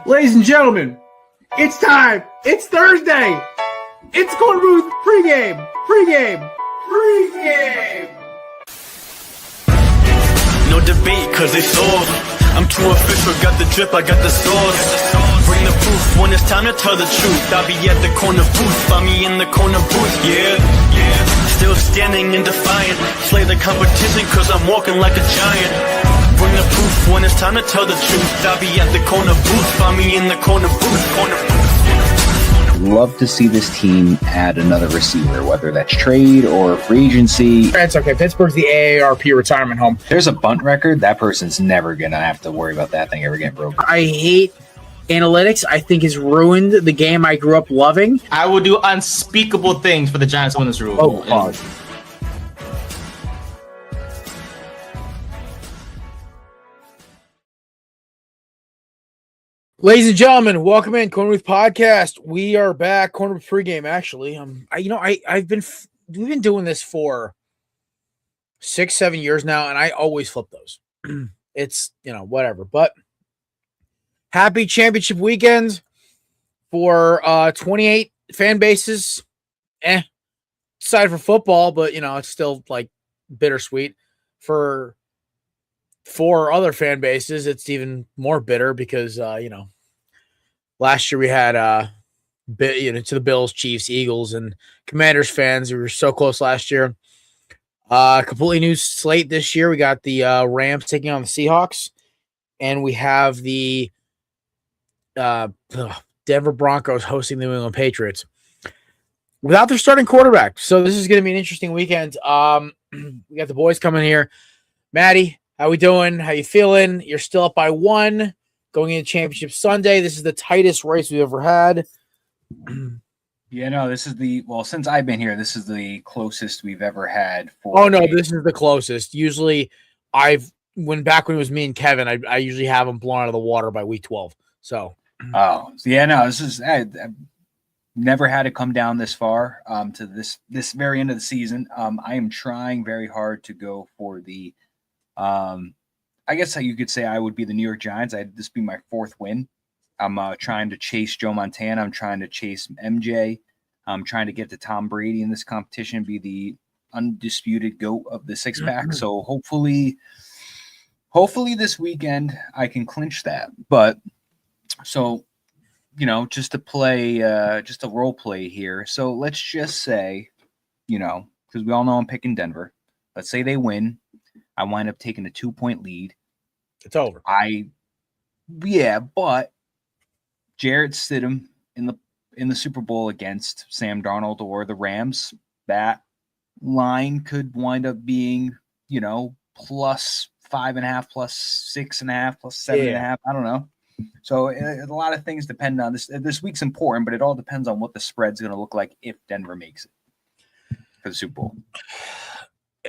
Ladies and gentlemen, it's time. It's Thursday. It's Korner Booth Pregame. No debate, cause it's off. I'm too official, got the drip, I got the sauce. Bring the proof when it's time to tell the truth. I'll be at the corner booth, find me in the corner booth, yeah. Still standing and defiant. Slay the competition, cause I'm walking like a giant. Bring the proof when it's time to tell the truth. I'll be at the corner booth, find me in the corner booth. Love to see this team add another receiver, whether that's trade or free agency. That's okay. Pittsburgh's the AARP retirement home. There's a bunt record. That person's never going to have to worry about that thing ever getting broken. I hate analytics. I think has ruined the game I grew up loving. I will do unspeakable things for the Giants to win this rule. Oh, pause. Ladies and gentlemen, welcome in Korner Booth Podcast. We are back. Korner Booth Pregame, actually. We've been doing this for 6-7 years now, and I always flip those. It's whatever. But happy championship weekend for 28 fan bases. Aside for football, but it's still like bittersweet. For 4 other fan bases, it's even more bitter because last year we had to the Bills, Chiefs, Eagles, and Commanders fans. We were so close last year. Completely new slate this year. We got the Rams taking on the Seahawks, and we have the Denver Broncos hosting the New England Patriots without their starting quarterback. So this is going to be an interesting weekend. We got the boys coming here. Maddie, how we doing? How you feeling? You're still up by 1 going into Championship Sunday. This is the tightest race we've ever had. This is since I've been here, this is the closest we've ever had. This is the closest. Usually when it was me and Kevin, I usually have them blown out of the water by week 12. So. I've never had it come down this far to this very end of the season. I am trying very hard to go for the I guess how you could say I would be the New York Giants. This be my 4th win. I'm trying to chase Joe Montana. I'm trying to chase MJ. I'm trying to get to Tom Brady in this competition, be the undisputed GOAT of the 6-pack. So hopefully this weekend I can clinch that. But so, just to play, just a role play here. So let's just say, because we all know I'm picking Denver. Let's say they win. I wind up taking a 2-point lead. It's over. But Jarrett Stidham in the Super Bowl against Sam Darnold or the Rams, that line could wind up being, plus 5.5, plus 6.5, plus 7.5. I don't know. So a lot of things depend on this. This week's important, but it all depends on what the spread's going to look like if Denver makes it for the Super Bowl.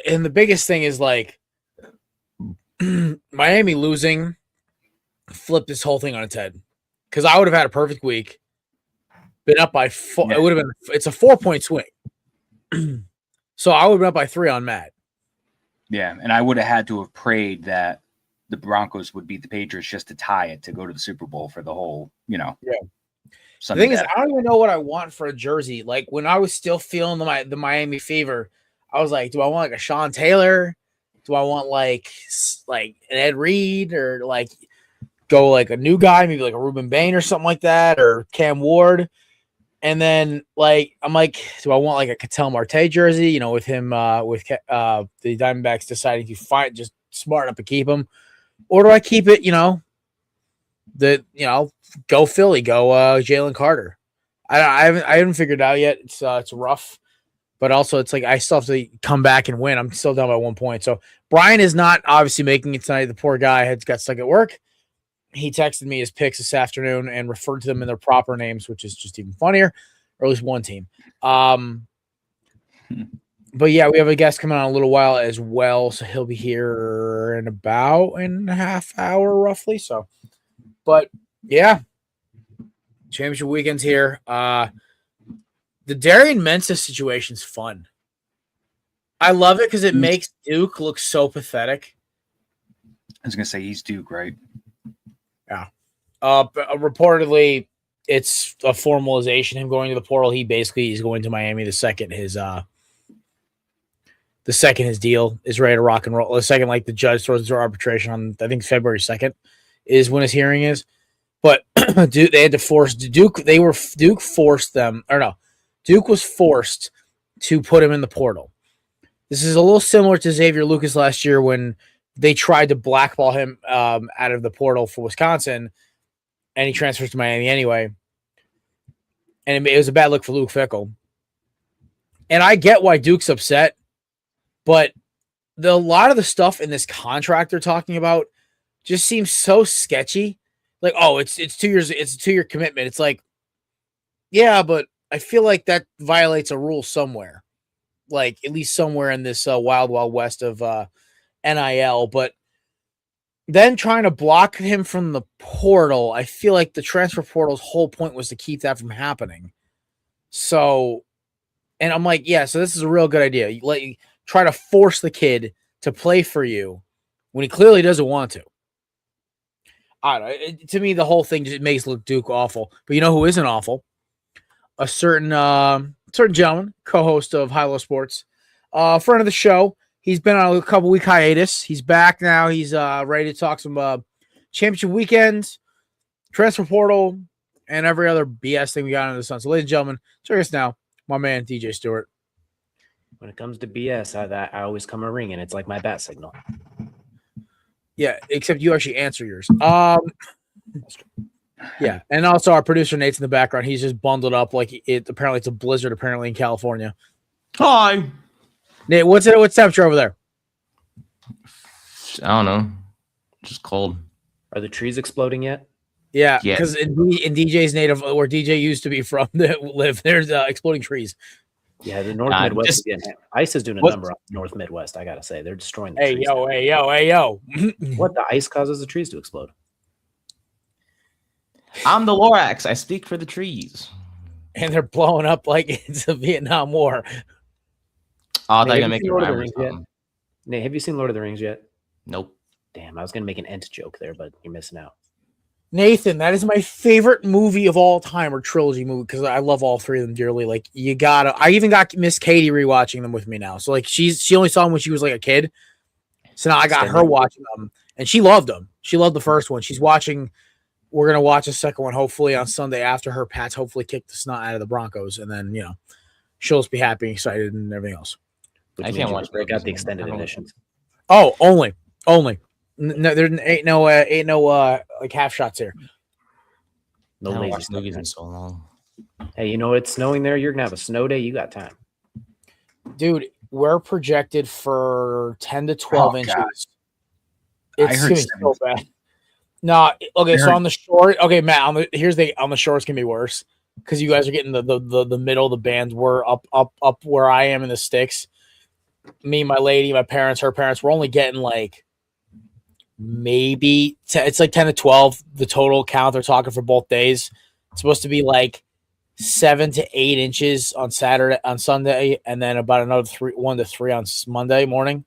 And the biggest thing is Miami losing flipped this whole thing on its head. Because I would have had a perfect week, been up by 4. It would have been. It's a 4-point swing. So I would have been up by 3 on Matt. Yeah, and I would have had to have prayed that the Broncos would beat the Patriots just to tie it to go to the Super Bowl for the whole, Yeah. The thing is, I don't even know what I want for a jersey. Like when I was still feeling the Miami fever, I was like, do I want like a Sean Taylor? Do I want like an Ed Reed or go like a new guy, maybe like a Reuben Bain or something like that, or Cam Ward? And then I'm like, do I want like a Ketel Marte jersey? With him, with the Diamondbacks deciding to fight, just smart enough to keep him, or do I keep it? Go Philly, go Jalen Carter. I haven't figured it out yet. It's rough. But also, it's like I still have to come back and win. I'm still down by 1 point. So Brian is not obviously making it tonight. The poor guy had got stuck at work. He texted me his picks this afternoon and referred to them in their proper names, which is just even funnier, or at least one team. But yeah, we have a guest coming on in a little while as well. So he'll be here in about a half hour roughly. So, but yeah, championship weekend's here. The Darian Mensis situation's fun. I love it because it makes Duke look so pathetic. I was going to say he's Duke, right? Yeah. Reportedly, it's a formalization. Him going to the portal. He's going to Miami the second his deal is ready to rock and roll. The second, like the judge throws into arbitration on, I think February 2nd is when his hearing is. But Duke, they had to force Duke. Duke forced them, or no, Duke was forced to put him in the portal. This is a little similar to Xavier Lucas last year when they tried to blackball him out of the portal for Wisconsin, and he transfers to Miami anyway. And it was a bad look for Luke Fickell. And I get why Duke's upset, but a lot of the stuff in this contract they're talking about just seems so sketchy. Like, oh, it's 2 years, it's a 2-year commitment. It's like, yeah, but I feel like that violates a rule somewhere. Like, at least somewhere in this wild, wild west of NIL. But then trying to block him from the portal, I feel like the transfer portal's whole point was to keep that from happening. So, and I'm like, yeah, so this is a real good idea. You try to force the kid to play for you when he clearly doesn't want to. I don't know. To me, the whole thing just makes Duke awful. But you know who isn't awful? A certain gentleman, co-host of High Low Sports, friend of the show. He's been on a couple-week hiatus. He's back now. He's ready to talk some championship weekends, transfer portal, and every other BS thing we got under the sun. So, ladies and gentlemen, join us now, my man, DJ Stewart. When it comes to BS, I always come a ring, and it's like my bat signal. Yeah, except you actually answer yours. Yeah, and also our producer Nate's in the background. He's just bundled up like apparently it's a blizzard apparently in California. Hi. Nate, what's temperature over there? I don't know. Just cold. Are the trees exploding yet? Yeah, because in DJ's native, where DJ used to be from, there's exploding trees. Yeah, the North Midwest again. ICE is doing a number on the North Midwest. I gotta say, they're destroying the trees. Hey yo! What, the ice causes the trees to explode? I'm the Lorax. I speak for the trees. And they're blowing up like it's a Vietnam War. Oh, they're gonna make it Lord of the Rings yet? Nate, have you seen Lord of the Rings yet? Nope. Damn, I was gonna make an Ent joke there, but you're missing out. Nathan, that is my favorite movie of all time, or trilogy movie, because I love all three of them dearly. Like, I even got Miss Katie rewatching them with me now. So like she only saw them when she was like a kid. So now I got her watching them, and she loved them. She loved the first one. We're gonna watch the second one hopefully on Sunday after her Pats hopefully kick the snot out of the Broncos, and then she'll just be happy, excited, and everything else. I can't watch. Break out the extended editions. Oh, only. No, there ain't no like half shots here. No I lazy watched stuff, movies man. in so long. Hey, it's snowing there. You're gonna have a snow day. You got time, dude. We're projected for 10 to 12 inches. God. It's gonna be so bad. No, okay. So on the shore, okay, Matt. On the shore, it's gonna be worse because you guys are getting the middle of the bands. We're up where I am in the sticks. Me, my lady, my parents, her parents. We're only getting like maybe it's like 10 to 12. The total count they're talking for both days. It's supposed to be like 7 to 8 inches on Sunday, and then about another 1 to 3 on Monday morning.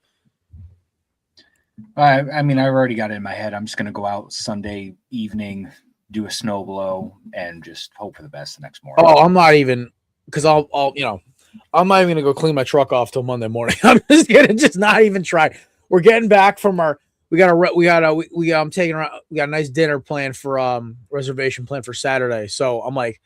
I mean, I've already got it in my head. I'm just going to go out Sunday evening, do a snow blow, and just hope for the best the next morning. Oh, I'm not even, because I'm not even going to go clean my truck off till Monday morning. I'm just going to not even try. We're getting back from we got a nice dinner planned for reservation planned for Saturday. So I'm like,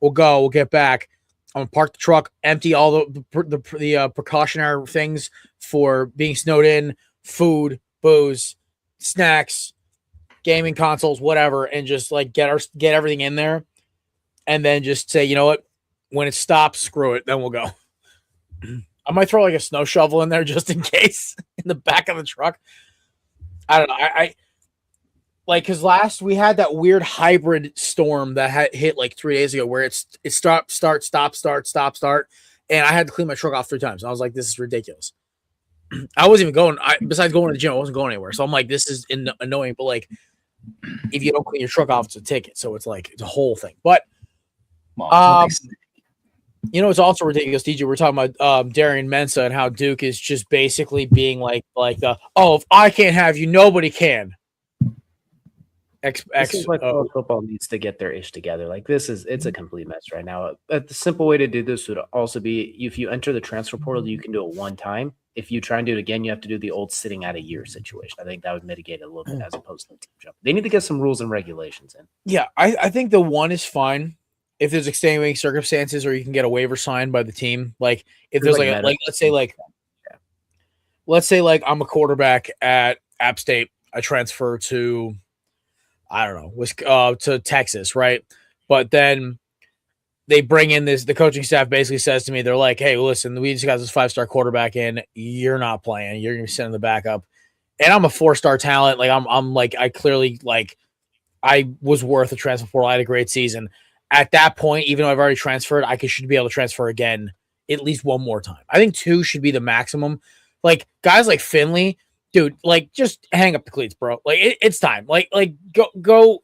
we'll get back. I'm gonna park the truck, empty all the precautionary things for being snowed in, food, booze, snacks, gaming consoles, whatever, and just like get everything in there, and then just say, you know what, when it stops, screw it, then we'll go. I might throw like a snow shovel in there just in case in the back of the truck. I don't know. I like, because we had that weird hybrid storm that hit like 3 days ago where it stop, start, and I had to clean my truck off 3 times. I was like, this is ridiculous. I wasn't even going. Besides going to the gym, I wasn't going anywhere. So I'm like, this is annoying. But like, if you don't clean your truck off, it's a ticket. So it's like it's a whole thing. But it's also ridiculous, DJ. We're talking about Darian Mensah and how Duke is just basically being like if I can't have you, nobody can. College football needs to get their ish together. Like it's a complete mess right now. The simple way to do this would also be if you enter the transfer portal, you can do it one time. If you try and do it again, you have to do the old sitting out a year situation. I think that would mitigate it a little bit as opposed to the team jump. They need to get some rules and regulations in. Yeah, I think the one is fine if there's extenuating circumstances or you can get a waiver signed by the team. Like if there's let's say I'm a quarterback at App State. I transfer to I don't know, to Texas, right? But then they bring in the coaching staff basically says to me, they're like, hey, listen, we just got this 5-star quarterback in. You're not playing. You're going to be sending the backup. And I'm a 4-star talent. Like I'm like, I clearly like I was worth a transfer portal. I had a great season. At that point, even though I've already transferred, should be able to transfer again at least one more time. I think 2 should be the maximum. Like guys like Finley, dude, like just hang up the cleats, bro. Like it's time. Like go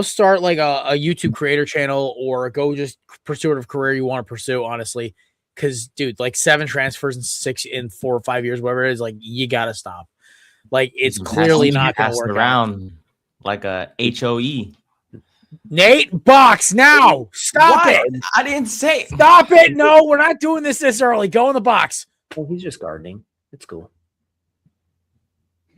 start like a YouTube creator channel or go just pursue a career you want to pursue, honestly. Because, dude, like 7 transfers in 4 or 5 years, whatever it is, like you gotta stop. Like it's clearly not gonna work around like a HOE. Nate, box now. Stop it. I didn't say. Stop it. No, we're not doing this early. Go in the box. Well, he's just gardening. It's cool.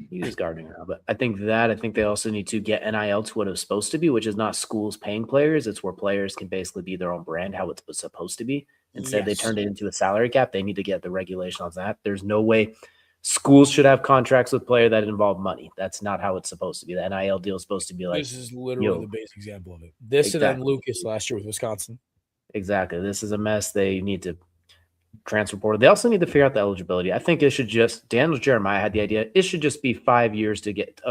He's just gardening around. But I think they also need to get NIL to what it was supposed to be, which is not schools paying players. It's where players can basically be their own brand, how it's supposed to be. Instead, They turned it into a salary cap. They need to get the regulation on that. There's no way schools should have contracts with players that involve money. That's not how it's supposed to be. The NIL deal is supposed to be like. This is literally the basic example of it. This exactly. And then Lucas last year with Wisconsin. Exactly. This is a mess. They need to transfer portal. They also need to figure out the eligibility. I think it should just. Daniel Jeremiah had the idea. It should just be 5 years to get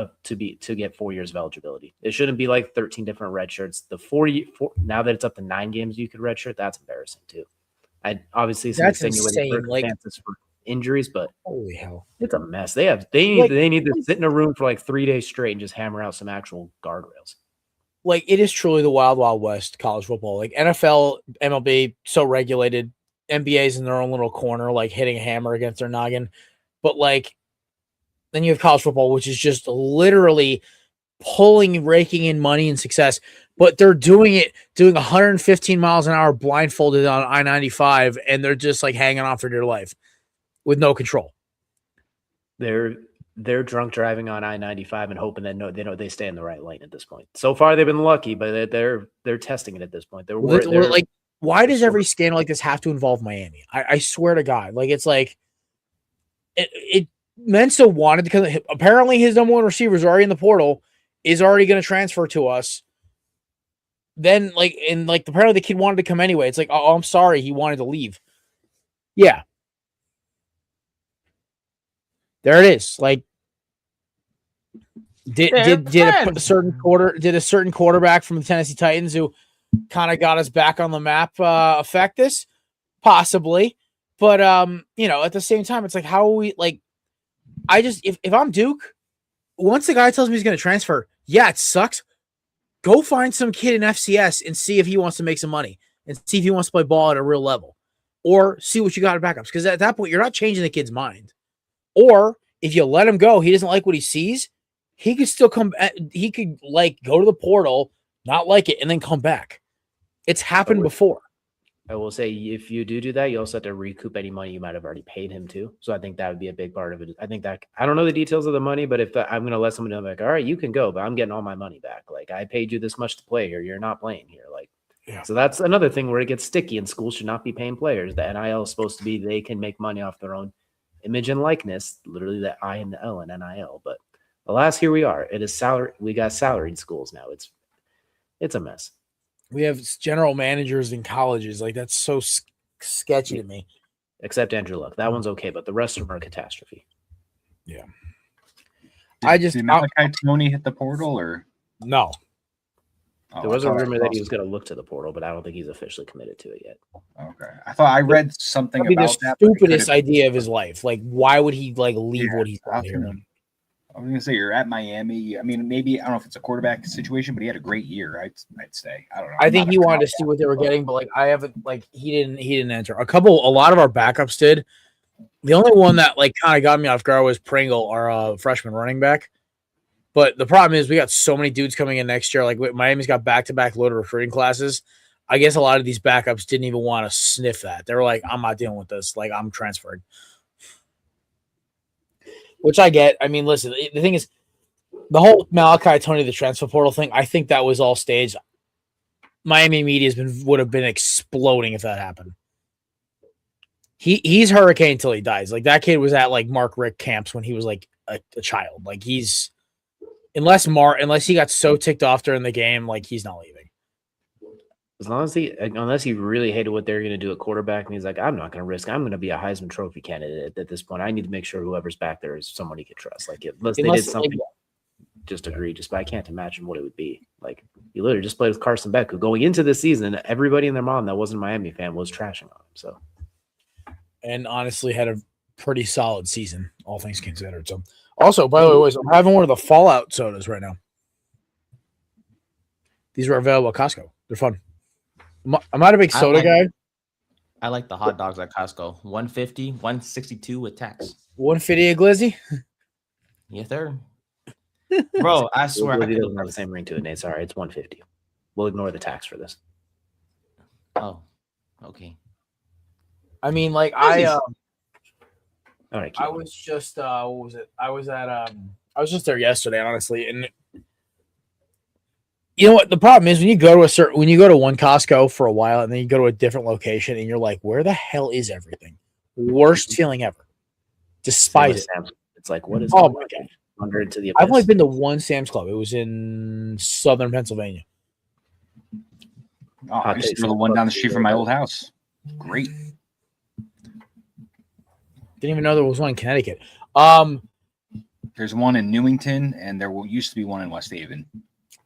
4 years of eligibility. It shouldn't be like 13 different red shirts. The 4 now that it's up to 9 games you could red shirt. That's embarrassing too. I obviously that's insane. Circumstances for injuries, but holy hell, it's a mess. They need to sit in a room for like 3 days straight and just hammer out some actual guardrails. Like it is truly the wild, wild west college football. Like NFL, MLB, so regulated. NBA's in their own little corner, like hitting a hammer against their noggin. But like, then you have college football, which is just literally raking in money and success. But they're doing 115 miles an hour blindfolded on I-95, and they're just like hanging on for dear life with no control. They're drunk driving on I-95 and hoping that they stay in the right lane at this point. So far, they've been lucky, but they're testing it at this point. They're like, why does every scandal like this have to involve Miami? I swear to God, like it's like it. Mensa wanted to come. Apparently, his number 1 receiver is already in the portal, is already going to transfer to us. Then, apparently the kid wanted to come anyway. It's like, oh, I'm sorry, he wanted to leave. Yeah, there it is. Like, did a certain quarterback from the Tennessee Titans who kind of got us back on the map affect this? Possibly, but at the same time, it's like, how are we like? If I'm Duke, once the guy tells me he's going to transfer, yeah, it sucks. Go find some kid in FCS and see if he wants to make some money and see if he wants to play ball at a real level, or see what you got at backups. Because at that point, you're not changing the kid's mind. Or if you let him go, he doesn't like what he sees. He could still come. He could go to the portal, not like it, and then come back. It's happened before. I will say, if you do that, you also have to recoup any money you might have already paid him too. So I think that would be a big part of it. I think that I don't know the details of the money, but if I'm going to let someone know, like, all right, you can go, but I'm getting all my money back. Like, I paid you this much to play here. You're not playing here. Like, yeah. So that's another thing where it gets sticky, and schools should not be paying players. The NIL is supposed to be, they can make money off their own image and likeness, literally the I and the L in NIL. But alas, here we are. It is salary. We got salaried schools now. It's a mess. We have general managers in colleges. Like, that's so sketchy to me. Except Andrew Luck. That one's okay, but the rest of them are a catastrophe. Yeah. Did Malachi Tony hit the portal or no? There was a rumor that he was going to look to the portal, but I don't think he's officially committed to it yet. Okay. I thought I read something about that. The stupidest idea of his life. Like, why would he leave what he's done here? I was going to say, you're at Miami. I mean, maybe, I don't know if it's a quarterback situation, but he had a great year, I'd say. I don't know. I think he wanted to see what they were getting, but I haven't, he didn't enter. A lot of our backups did. The only one that kind of got me off guard was Pringle, our freshman running back. But the problem is we got so many dudes coming in next year. Like Miami's got back-to-back loaded recruiting classes. I guess a lot of these backups didn't even want to sniff that. They were like, I'm not dealing with this. Like, I'm transferred. Which I get. I mean, listen, the thing is, the whole Malachi Tony, the transfer portal thing, I think that was all staged. Miami media would have been exploding if that happened. He's hurricane until he dies. Like, that kid was at like Mark Richt camps when he was like a child. Like, he's unless he got so ticked off during the game, like he's not leaving. Unless he really hated what they're going to do at quarterback, and he's like, I'm not going to risk. I'm going to be a Heisman Trophy candidate at this point. I need to make sure whoever's back there is someone he can trust. Like, unless they did something just egregious, but I can't imagine what it would be. Like, you literally just played with Carson Beck, who going into this season, everybody and their mom that wasn't a Miami fan was trashing on him. So, and honestly, had a pretty solid season, all things considered. So, also, by the way, I'm having one of the Fallout sodas right now. These are available at Costco. They're fun. I'm not a big soda guy. I like the hot dogs at Costco. 150, 162 with tax. 150 a glizzy? Yes, sir. Bro, I swear. It doesn't have the same ring to it, Nate. Sorry, it's 150. We'll ignore the tax for this. Oh, okay. I mean, like, all right, I was just what was it? I was just there yesterday, honestly, and you know what? The problem is when you go to one Costco for a while and then you go to a different location and you're like, where the hell is everything? Worst feeling ever. Despite it. It's like, what is my God. Under into the I've only been to one Sam's Club. It was in southern Pennsylvania. Oh, I used to go to the one down the street from my old house. Great. Didn't even know there was one in Connecticut. There's one in Newington, and there used to be one in West Haven.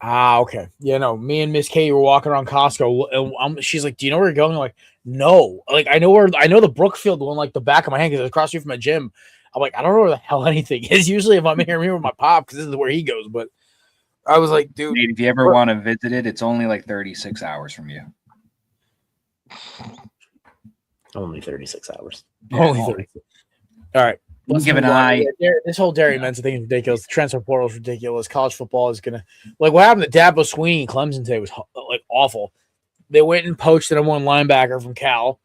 Okay. Yeah, no. Me and Miss Katie were walking around Costco, and she's like, "Do you know where you're going?" I'm like, "No." Like, I know the Brookfield one, like the back of my hand, because it's across the street from my gym. I'm like, I don't know where the hell anything is. Usually, if I'm here with my pop, because this is where he goes. But I was like, dude, if you ever want to visit it, it's only like 36 hours from you. Only 36 hours. Yeah, only 36. All right. Let's give an eye. This whole Dairy Men's thing is ridiculous. The transfer portal is ridiculous. College football is gonna what happened to Dabo Sweeney and Clemson today was like awful. They went and poached the number one linebacker from Cal.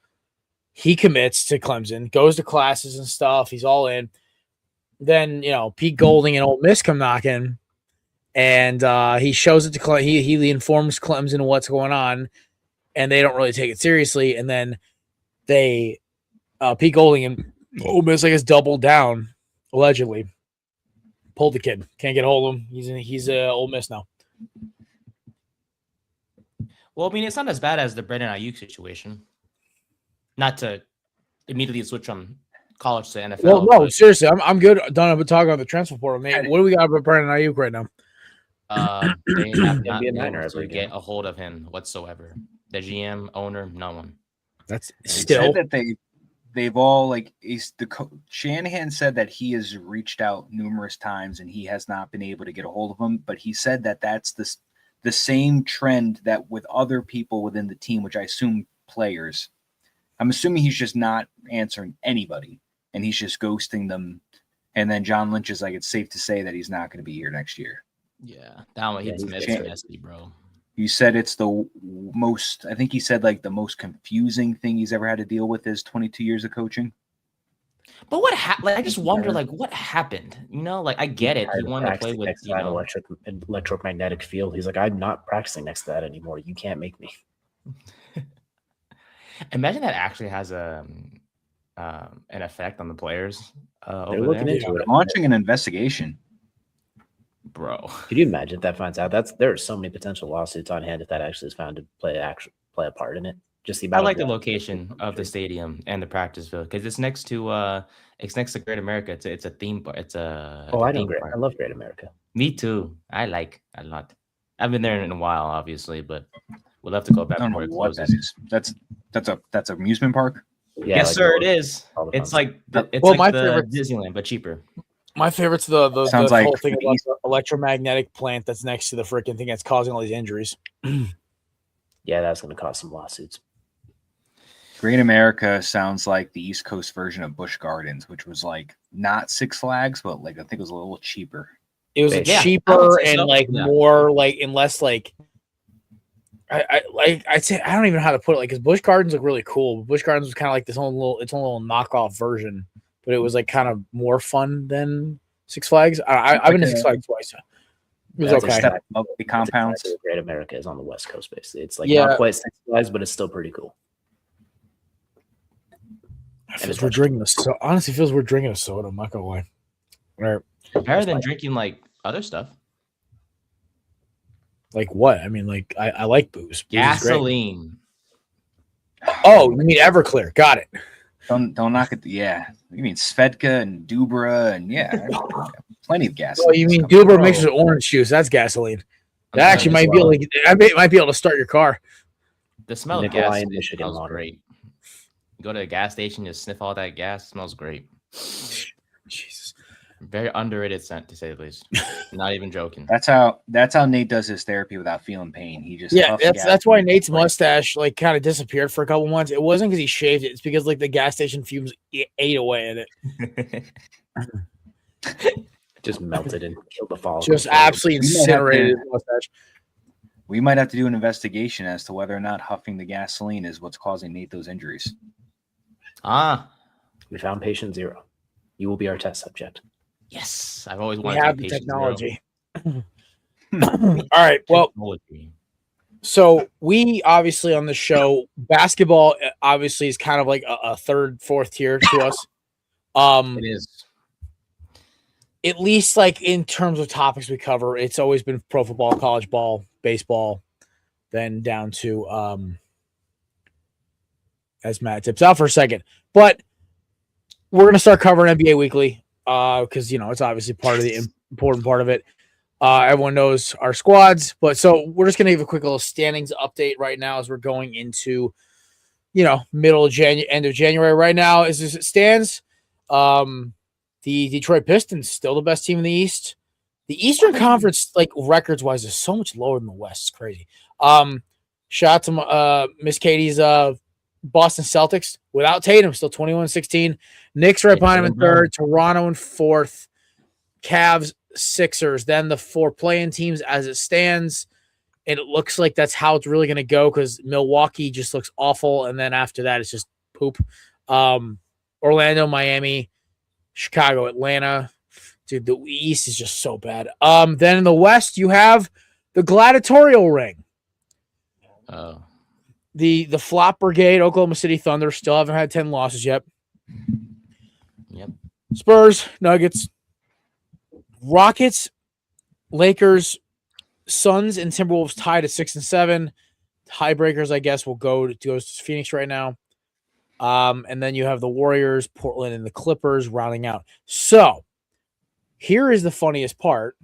He commits to Clemson, goes to classes and stuff. He's all in. Then Pete Golding and Ole Miss come knocking, and he shows it to Clemson. He informs Clemson of what's going on, and they don't really take it seriously. And then they Pete Golding and Ole Miss, I guess, doubled down, allegedly. Pulled the kid. Can't get a hold of him. He's Ole Miss now. Well, I mean, it's not as bad as the Brandon Ayuk situation. Not to immediately switch from college to NFL. Well, no, seriously, I'm good. Done with talking about the transfer portal, man. What do we got about Brandon Ayuk right now? They have not been able to get a hold of him whatsoever. The GM, owner, no one. That's still that they've all Shanahan said that he has reached out numerous times and he has not been able to get a hold of him. But he said that that's the same trend that with other people within the team, which I assume players. I'm assuming he's just not answering anybody and he's just ghosting them. And then John Lynch is like, it's safe to say that he's not going to be here next year. Yeah, that one he's messy, bro. You said it's the most, I think he said like the most confusing thing he's ever had to deal with is 22 years of coaching. But what happened? I just wonder, what happened? I get it. He wanted to play with, electromagnetic field. He's like, I'm not practicing next to that anymore. You can't make me. Imagine that actually has an effect on the players. They're looking into it. Launching an investigation. Bro, could you imagine if that finds out? There are so many potential lawsuits on hand if that actually is found to play a part in it. I like the location of the stadium and the practice field because it's next to Great America. It's a theme park. I know Great. I love Great America. Me too. I like a lot. I've been there in a while, obviously, but we'll have to go back. I don't know what that is. That's an amusement park. Yeah, yes, sir. It is. It's like the Disneyland, but cheaper. My favorite's the whole thing about the electromagnetic plant that's next to the freaking thing that's causing all these injuries. Yeah, that's going to cause some lawsuits. Great America sounds like the East Coast version of Busch Gardens, which was like not Six Flags, but I think it was a little cheaper. It was I cheaper would say and so. like Yeah. more like and less like. I'd say I don't even know how to put it. Like, because Busch Gardens look really cool. Busch Gardens was kind of like its own little knockoff version, but it was like kind of more fun than Six Flags. I've been to Six Flags twice. It was That's okay. Step up the That's compounds. exactly what Great America is on the West Coast, basically. It's like Yeah. not quite Six Flags, but it's still pretty cool. It feels we're drinking a soda. Honestly, it feels we're drinking a soda. I'm not gonna lie. All right. Better than drinking like other stuff. Like what? I mean, like I like booze. Booze is great. Gasoline. Oh, you mean Everclear? Got it. Don't knock it. Yeah, you mean Svedka and Dubra and plenty of gas. Oh, you mean Dubra mixed with orange juice? That's gasoline. That actually might be like might be able to start your car. The smell of Nikolai gas and Michigan smells water. great. You go to a gas station, just sniff all that gas. It smells great. Jesus. Very underrated scent, to say the least. Not even joking. That's how Nate does his therapy without feeling pain. He just That's why Nate's mustache like kind of disappeared for a couple months. It wasn't because he shaved it. It's because like the gas station fumes ate away at it. Just melted and killed the follicles. Just absolutely incinerated his mustache. We might have to do an investigation as to whether or not huffing the gasoline is what's causing Nate those injuries. We found patient 0. You will be our test subject. Yes, I've always We wanted have to be the patient technology. All right. Well, Technology. so we obviously on the show, basketball obviously is kind of like a third, fourth tier to us. It is. At least like in terms of topics we cover, it's always been pro football, college ball, baseball, then down to as Matt tips out for a second. But we're gonna start covering NBA weekly because it's obviously part of the important part of it. Everyone knows our squads, but so we're just gonna give a quick little standings update right now as we're going into middle of January, end of January. Right now, as it stands, the Detroit Pistons still the best team in the East. The Eastern Conference, like records wise, is so much lower than the West. It's crazy. Shout out to Miss Katie's Boston Celtics without Tatum, still 21-16. Knicks right behind him in third. Toronto in fourth. Cavs, Sixers. Then the 4 play-in teams as it stands. And it looks like that's how it's really going to go because Milwaukee just looks awful. And then after that, it's just poop. Orlando, Miami, Chicago, Atlanta. Dude, the East is just so bad. Then in the West, you have the gladiatorial ring. Oh. The flop brigade, Oklahoma City Thunder, still haven't had 10 losses yet. Yep. Spurs, Nuggets, Rockets, Lakers, Suns, and Timberwolves tied at 6 and 7. Tiebreakers, I guess, will go to Phoenix right now. And then you have the Warriors, Portland, and the Clippers rounding out. So here is the funniest part.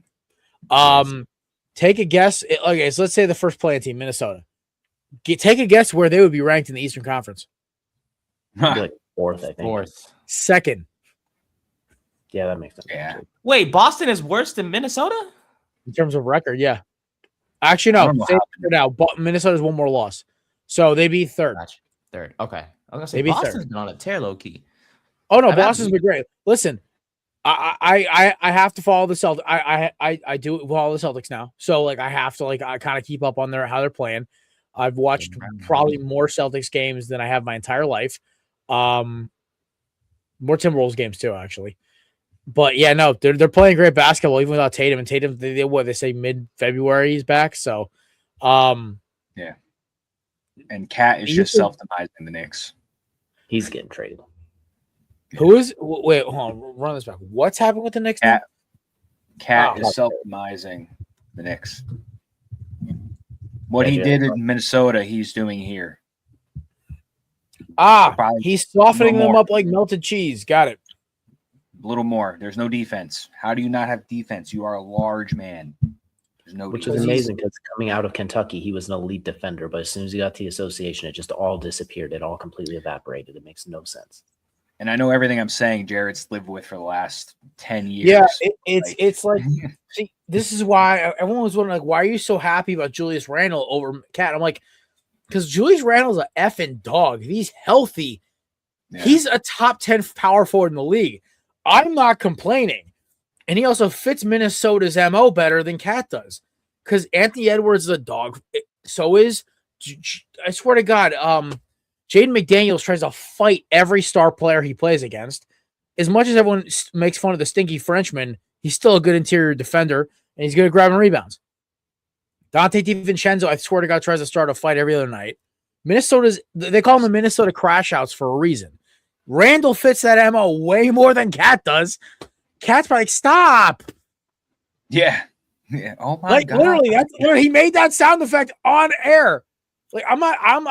Take a guess. Okay, so let's say the first play-in team, Minnesota. Take a guess where they would be ranked in the Eastern Conference. Like 4th, I think. 4th. Second. Yeah, that makes sense. Yeah. actually. Wait, Boston is worse than Minnesota? In terms of record, yeah. Actually, I no. don't know Say now, Minnesota's one more loss. So they'd be third. Gotcha. 3rd. Okay. I was gonna say Maybe Boston's 3rd. been on a tear low key. Oh no, I've Boston's been great. Listen, I have to follow the Celtics. I do follow the Celtics now. So like I have to I kind of keep up on how they're playing. I've watched probably more Celtics games than I have my entire life. More Timberwolves games too, actually. But yeah, no, they're playing great basketball even without Tatum. And Tatum, they say mid-February he's back. So, Yeah. And Cat is just self-demising the Knicks. He's getting traded. who is? Wait, hold on, run this back. What's happened with the Knicks? now? Cat Oh, is self-demising the Knicks. What Yeah, he Jay, did in Minnesota, he's doing here. Probably He's softening no them more. up like melted cheese. Got it. A little more. There's no defense. How do you not have defense? You are a large man. There's no Which defense. is amazing because coming out of Kentucky, he was an elite defender. But as soon as he got to the association, it just all disappeared. It all completely evaporated. It makes no sense. And I know everything I'm saying, Jared's lived with for the last 10 years. Yeah, it's like see, this is why everyone was wondering why are you so happy about Julius Randle over Cat? I'm like, because Julius Randle's a effing dog. If he's healthy, Yeah. he's a top 10 power forward in the league. I'm not complaining. And he also fits Minnesota's MO better than Cat does. Because Anthony Edwards is a dog. So is, I swear to God, Jaden McDaniels tries to fight every star player he plays against. As much as everyone makes fun of the stinky Frenchman, he's still a good interior defender, and he's good at grabbing rebounds. Dante DiVincenzo, I swear to God, tries to start a fight every other night. They call them the Minnesota crash outs for a reason. Randall fits that MO way more than Cat does. Cat's probably like, stop. Yeah. Oh my God. Literally, he made that sound effect on air. Like, I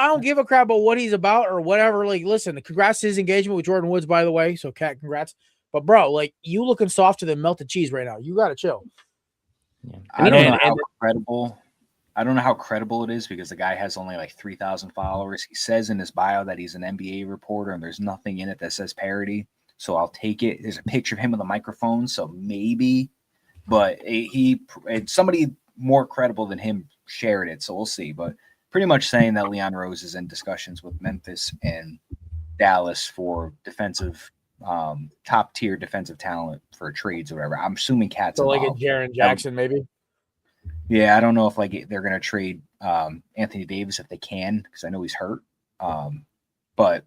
don't give a crap about what he's about or whatever. Like, listen, congrats to his engagement with Jordan Woods, by the way. So, Cat, congrats. But, bro, like, you looking softer than melted cheese right now. You got to chill. Yeah. I don't know how credible it is because the guy has only like 3,000 followers. He says in his bio that he's an NBA reporter, and there's nothing in it that says parody. So I'll take it. There's a picture of him with a microphone, so maybe. But somebody more credible than him shared it, so we'll see. But pretty much saying that Leon Rose is in discussions with Memphis and Dallas for defensive, top-tier defensive talent for trades or whatever. I'm assuming Cat's so involved. like a Jaren Jackson, maybe? Yeah, I don't know if they're going to trade Anthony Davis if they can because I know he's hurt. But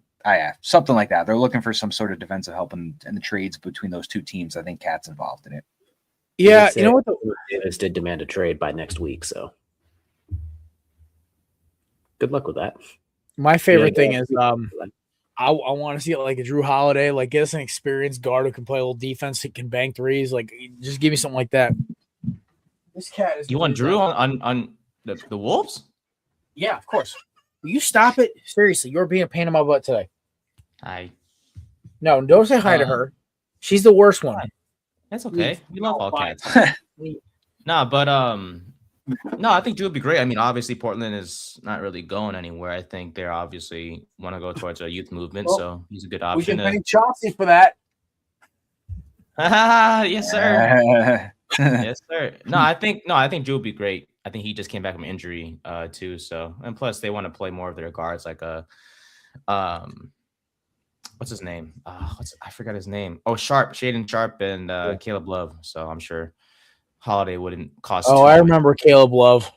something like that. They're looking for some sort of defensive help in the trades between those two teams. I think Cat's involved in it. Yeah, you know what? Davis did demand a trade by next week, so good luck with that. My favorite thing is I want to see it like a Drew Holiday, like get us an experienced guard who can play a little defense, who can bang threes. Like, just give me something like that. This cat is. You want Drew on the Wolves? Yeah, of course. Will you stop it? Seriously, you're being a pain in my butt today. No, don't say hi to her. She's the worst one. That's okay. We love all cats. No, I think Drew would be great. I mean, obviously Portland is not really going anywhere. I think they're obviously want to go towards a youth movement, so he's a good option. We can pay Chauncey for that. Yes, sir. Yes, sir. No, I think Drew would be great. I think he just came back from injury too. So, and plus they want to play more of their guards, like what's his name? I forgot his name. Oh, Shaden Sharp and Caleb Love. So I'm sure Holiday wouldn't cost. Oh, I remember Caleb Love.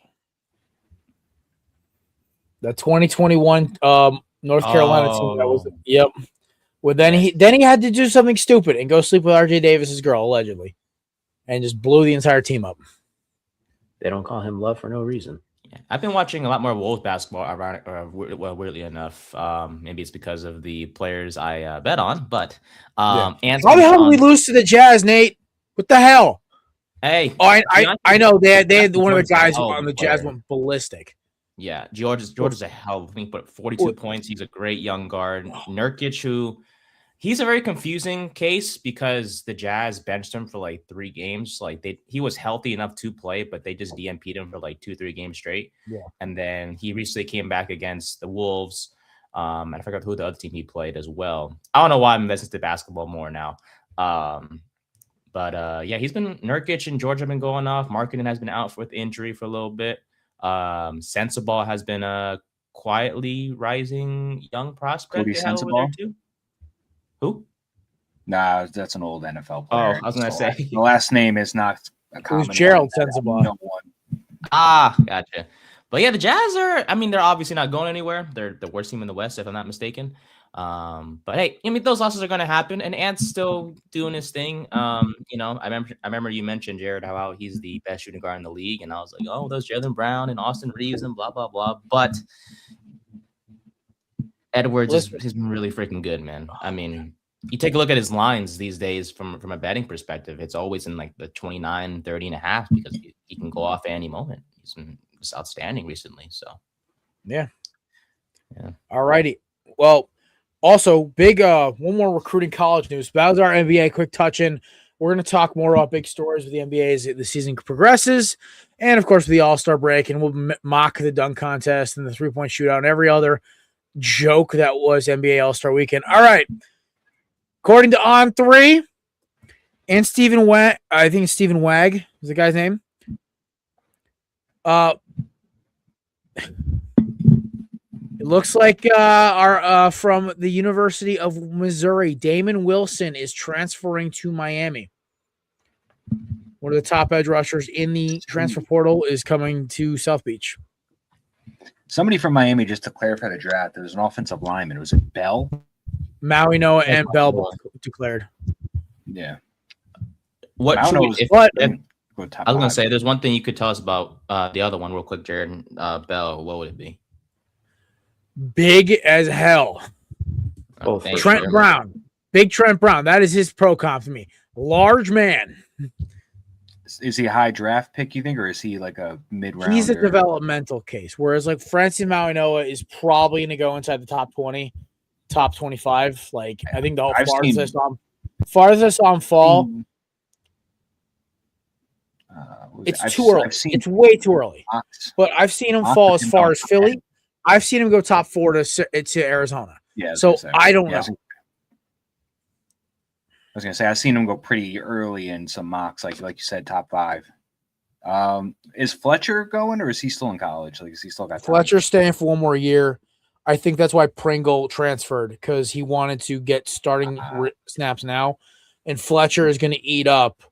The 2021 North Carolina team. That was yep. Well, then he had to do something stupid and go sleep with RJ Davis's girl allegedly, and just blew the entire team up. They don't call him Love for no reason. Yeah. I've been watching a lot more Wolves basketball. Weirdly enough, maybe it's because of the players I bet on. But how the hell did we lose to the Jazz, Nate? What the hell? Hey, I know they had one of the guys on the Jazz went ballistic. Yeah, George is a hell. I think, but 42 points. He's a great young guard. Nurkic, he's a very confusing case because the Jazz benched him for like 3 games. Like he was healthy enough to play, but they just DNP'd him for like 2-3 games straight. Yeah, and then he recently came back against the Wolves. And I forgot who the other team he played as well. I don't know why I'm invested in basketball more now. But he's been Nurkic and George have been going off. Markkanen has been out with injury for a little bit. Sensabaugh has been a quietly rising young prospect. Sensabaugh? Who? Nah, that's an old NFL player. Oh, I was gonna say the last name is not a common. Who's Gerald Sensabaugh? No one. Gotcha. But yeah, the Jazz are. I mean, they're obviously not going anywhere. They're the worst team in the West, if I'm not mistaken. But hey, I mean, those losses are going to happen, and Ant's still doing his thing. I remember you mentioned Jared how he's the best shooting guard in the league, and I was like, oh, there's Jaylen Brown and Austin Reeves and blah blah blah. But Edwards has been really freaking good, man. I mean, you take a look at his lines these days from a betting perspective, it's always in like the 29, 30 and a half because he can go off at any moment. He's been just outstanding recently. So yeah. All righty. Well. Also, big one more recruiting college news. That was our NBA quick touch-in. We're going to talk more about big stories with the NBA as the season progresses. And, of course, with the All-Star break. And we'll mock the dunk contest and the three-point shootout and every other joke that was NBA All-Star weekend. All right. According to On3 and Stephen Wag, I think it's Stephen Wag is the guy's name. It looks like our from the University of Missouri, Damon Wilson is transferring to Miami. one of the top edge rushers in the transfer portal, is coming to South Beach. Somebody from Miami, just to clarify the draft, there was an offensive lineman. Was it Bell? Maui Noah and Bell both declared. Yeah. What? I don't know. I was going to say, there's one thing you could tell us about the other one real quick, Jared. Bell, what would it be? Big as hell. Oh, Trent Brown. Big Trent Brown. That is his pro comp to me. Large man. Is he a high draft pick, you think, or is he like a mid-round? He's a developmental case, whereas like Francis Mauinoa is probably going to go inside the top 20, top 25. Like, I think the whole farthest I saw him fall. It's too early. It's way too early. But I've seen him fall as far as Philly. I've seen him go top 4 to Arizona. Yeah. So I don't know. I was gonna say I've seen him go pretty early in some mocks, like you said, top 5. Is Fletcher going, or is he still in college? Like, is he still got time? Fletcher staying for one more year? I think that's why Pringle transferred, because he wanted to get starting snaps now, and Fletcher is going to eat up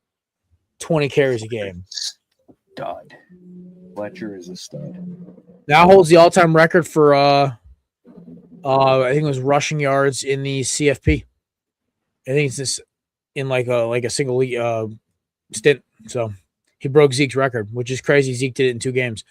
20 carries a game. Stud. Fletcher is a stud. That holds the all-time record for I think it was rushing yards in the CFP. I think it's this in like a single league stint. So he broke Zeke's record, which is crazy. Zeke did it in 2 games.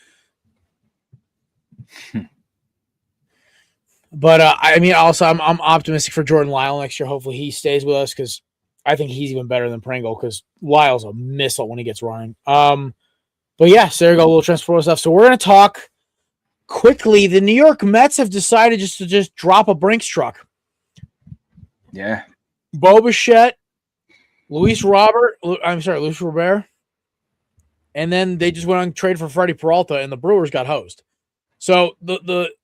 But I mean, also I'm optimistic for Jordan Lyle next year. Hopefully he stays with us, because I think he's even better than Pringle, because Lyle's a missile when he gets running. But yeah, so there you go, a little transfer stuff. So we're gonna talk quickly. The New York Mets have decided to drop a Brinks truck. Yeah. Bo Bichette, Luis Robert, Luis Robert, and then they just went on trade for Freddie Peralta, and the Brewers got hosed. So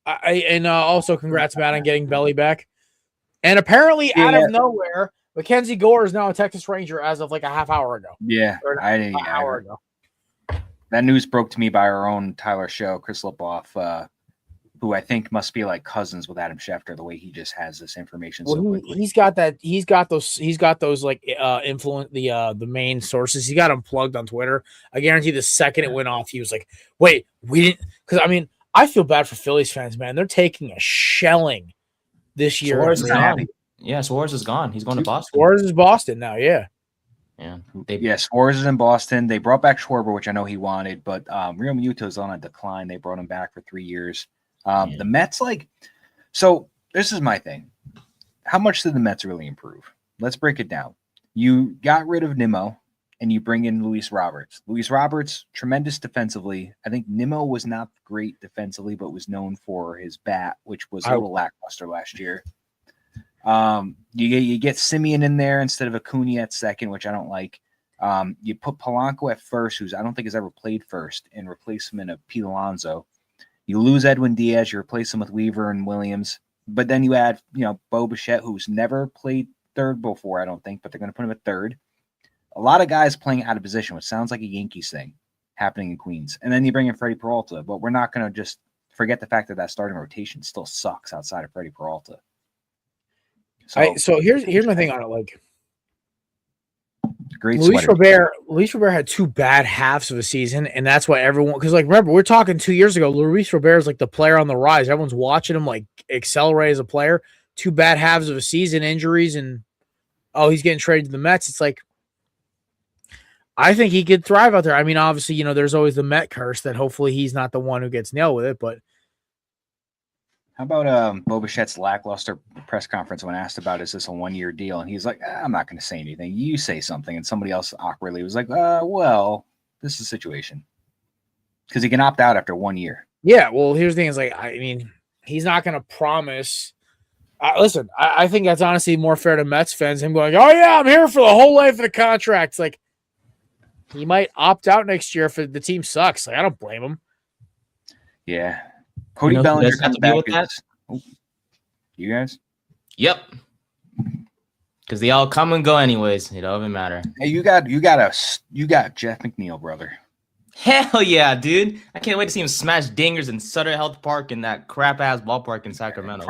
also congrats, Matt, on getting Belly back. And apparently, out of nowhere, Mackenzie Gore is now a Texas Ranger as of like a half hour ago. Yeah, an hour ago. That news broke to me by our own Tyler Show, Chris Lipoff, who I think must be like cousins with Adam Schefter, the way he just has this information so quickly. He's got those like influence the main sources. He got them plugged on Twitter. I guarantee the second it went off, he was like, "Wait, we didn't." Because I mean, I feel bad for Phillies fans, man. They're taking a shelling this year. Suarez is gone. Yeah, Suarez is gone. He's going to Boston. Suarez is Boston now. Yeah. Yeah. Suarez is in Boston. They brought back Schwarber, which I know he wanted, but Real Muto is on a decline. They brought him back for 3 years. The Mets, so this is my thing. How much did the Mets really improve? Let's break it down. You got rid of Nimmo and you bring in Luis Roberts. Luis Roberts, tremendous defensively. I think Nimmo was not great defensively, but was known for his bat, which was a little lackluster last year. You get Simeon in there instead of Acuna at second, which I don't like. You put Polanco at first, who's I don't think has ever played first, and replace him in a Pete Alonso. You lose Edwin Diaz, you replace him with Weaver and Williams, but then you add, Bo Bichette, who's never played third before, I don't think, but they're going to put him at third. A lot of guys playing out of position, which sounds like a Yankees thing happening in Queens. And then you bring in Freddie Peralta, but we're not going to just forget the fact that starting rotation still sucks outside of Freddie Peralta. So here's my thing on it. Like, great. Luis Robert had 2 bad halves of a season, and that's why everyone. Because remember, we're talking 2 years ago. Luis Robert is like the player on the rise. Everyone's watching him like accelerate as a player. 2 bad halves of a season, injuries, and he's getting traded to the Mets. It's like, I think he could thrive out there. I mean, obviously, there's always the Met curse that hopefully he's not the one who gets nailed with it. But how about Bo Bichette's lackluster press conference when asked about is this a 1-year deal? And he's like, I'm not going to say anything. You say something. And somebody else awkwardly was like, well, this is the situation. Because he can opt out after 1 year. Yeah, well, here's the thing. Is like, I mean, he's not going to promise. Listen, I think that's honestly more fair to Mets fans. Him going, oh, yeah, I'm here for the whole life of the contract. It's like, he might opt out next year if the team sucks. Like, I don't blame him. Yeah. Cody Bellinger got to deal with that. You guys? Yep. Because they all come and go anyways. It don't even matter. Hey, you got Jeff McNeil, brother. Hell yeah, dude. I can't wait to see him smash dingers in Sutter Health Park in that crap-ass ballpark in Sacramento.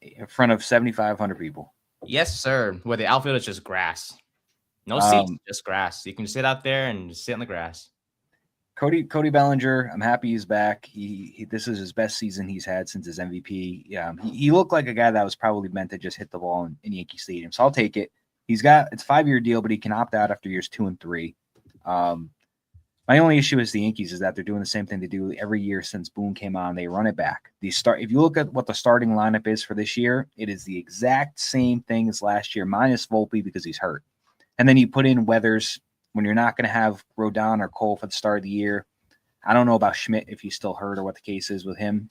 In front of 7,500 people. Yes, sir. Where the outfield is just grass. No seats, just grass. You can sit out there and just sit on the grass. Cody Bellinger, I'm happy he's back. He this is his best season he's had since his MVP. Yeah, he looked like a guy that was probably meant to just hit the ball in Yankee Stadium. So I'll take it. It's a 5-year deal, but he can opt out after years 2 and 3. My only issue is the Yankees is that they're doing the same thing they do every year since Boone came on. They run it back. If you look at what the starting lineup is for this year, it is the exact same thing as last year, minus Volpe because he's hurt. And then you put in Weathers when you're not going to have Rodon or Cole for the start of the year. I don't know about Schmidt if he's still hurt or what the case is with him.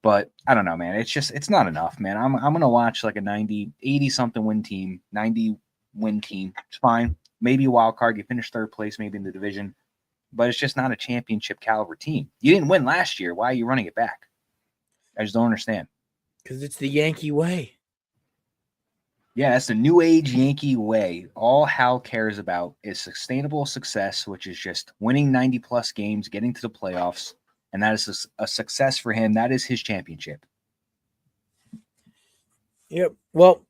But I don't know, man. It's not enough, man. I'm going to watch like a 80-something win team, 90-win team. It's fine. Maybe a wild card. You finish third place maybe in the division. But it's just not a championship caliber team. You didn't win last year. Why are you running it back? I just don't understand. Because it's the Yankee way. Yeah, that's the new age Yankee way. All Hal cares about is sustainable success, which is just winning 90-plus games, getting to the playoffs, and that is a success for him. That is his championship. Yep. Well,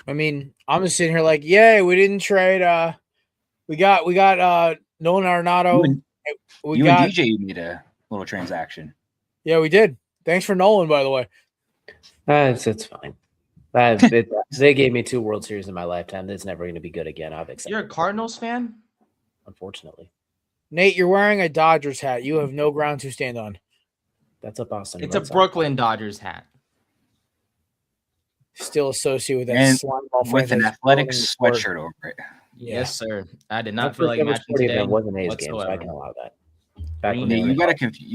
I mean, I'm just sitting here like, yay, we didn't trade. We got Nolan Arenado. And DJ made a little transaction. Yeah, we did. Thanks for Nolan, by the way. It's fine. They gave me 2 World Series in my lifetime. It's never going to be good again. I've accepted. You're a Cardinals fan? Unfortunately. Nate, you're wearing a Dodgers hat. You have no ground to stand on. That's a Boston. It's a Brooklyn Dodgers hat. Still associated with that and slime ball with an athletic sweatshirt over it. Yes, sir. I did not feel like matching today. It wasn't A's game, so I can allow that. You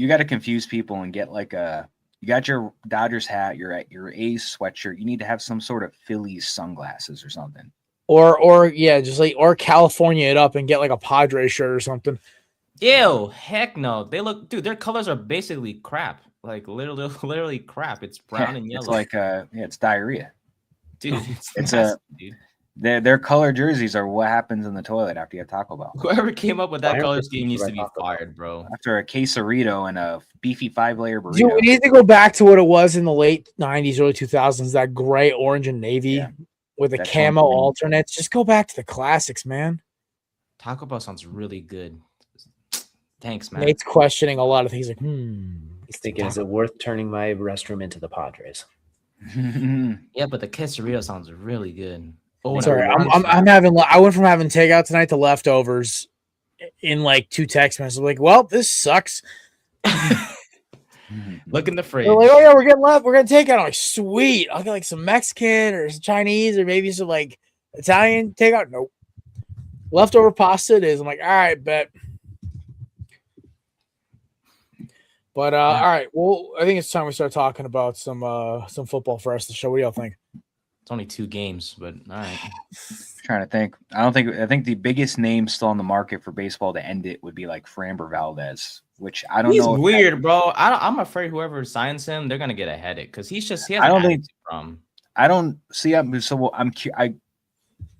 got to confuse people and get like you got your Dodgers hat, your A's sweatshirt. You need to have some sort of Phillies sunglasses or something. Or California it up and get like a Padres shirt or something. Ew, heck no. Their colors are basically crap. Like literally crap. It's brown and yellow. It's like it's diarrhea. Dude, dude. Their color jerseys are what happens in the toilet after you have Taco Bell. Whoever came up with that color scheme needs to be fired, bro. After a quesarito and a beefy 5-layer burrito. Dude, we need to go back to what it was in the late 90s, early 2000s, that gray, orange, and navy with the camo alternates. Just go back to the classics, man. Taco Bell sounds really good. Thanks, man. Nate's questioning a lot of things like, He's thinking, is it worth turning my restroom into the Padres? Yeah, but the quesarito sounds really good. Oh, sorry, I went from having takeout tonight to leftovers in like 2 text messages. I'm like, well, this sucks. Look in the fridge. They're like, oh yeah, we're gonna take out. I'm like, sweet. I'll get like some Mexican or some Chinese or maybe some like Italian takeout. Nope. Leftover pasta it is. I'm like, all right, bet. But all right, well, I think it's time we start talking about some football for us to show. What do y'all think? It's only 2 games, but all right. Trying to think. I think the biggest name still on the market for baseball to end it would be like Framber Valdez, which I don't know. He's weird, bro. I'm afraid whoever signs him, they're gonna get a headache because he has. I don't see him. So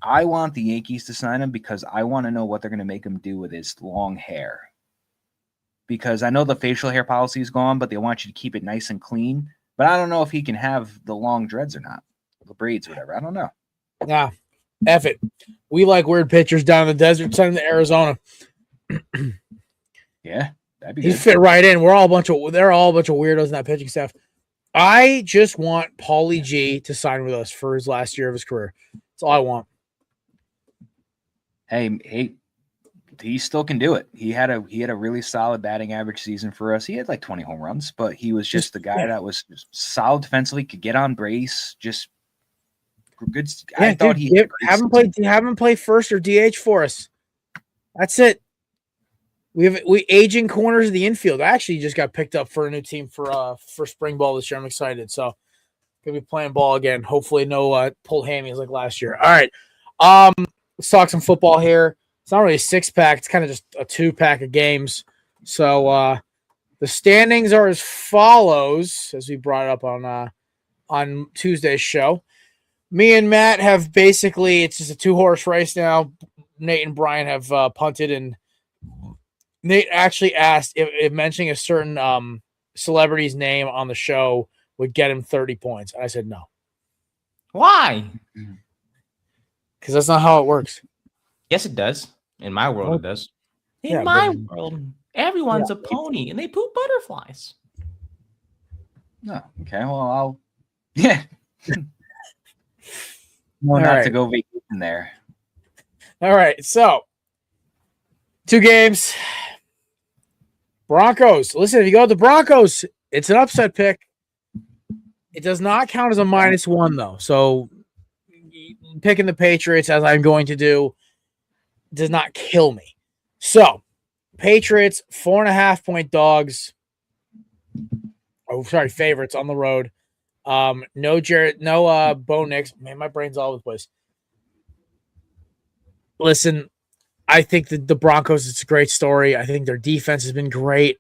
I want the Yankees to sign him because I want to know what they're going to make him do with his long hair. Because I know the facial hair policy is gone, but they want you to keep it nice and clean. But I don't know if he can have the long dreads or not, the braids, or whatever. I don't know. Nah, F it. We like weird pictures down in the desert, send them to Arizona. Yeah, that'd be. He fit right in. They're all a bunch of weirdos in that pitching staff. I just want Paulie G to sign with us for his last year of his career. That's all I want. Hey, he still can do it. He had a really solid batting average season for us. He had like 20 home runs, but he was just the guy that was solid defensively, could get on base, just good. Yeah, I thought have him play first or DH for us. That's it. We aging corners of the infield. I actually just got picked up for a new team for spring ball this year. I'm excited. So gonna be playing ball again. Hopefully no pulled hammies like last year. All right. Let's talk some football here. It's not really a 6-pack. It's kind of just a 2-pack of games. So the standings are as follows, as we brought up on Tuesday's show. Me and Matt have basically, it's just a 2-horse race now. Nate and Brian have punted, and Nate actually asked if mentioning a certain celebrity's name on the show would get him 30 points. I said no. Why? Because that's not how it works. Yes, it does. In my world, it does. In Yeah, my but- world, everyone's a pony and they poop butterflies. No, okay. Well, I'll. Yeah. No, All not right. to go vacation there. All right, so 2 games. Broncos. Listen, if you go with the Broncos, it's an upset pick. It does not count as a -1, though. So picking the Patriots, as I'm going to do, does not kill me. So Patriots, 4.5-point dogs. Oh, sorry, favorites on the road. No Bo Nix. Man, my brain's all over the place. Listen, I think the Broncos, it's a great story. I think their defense has been great.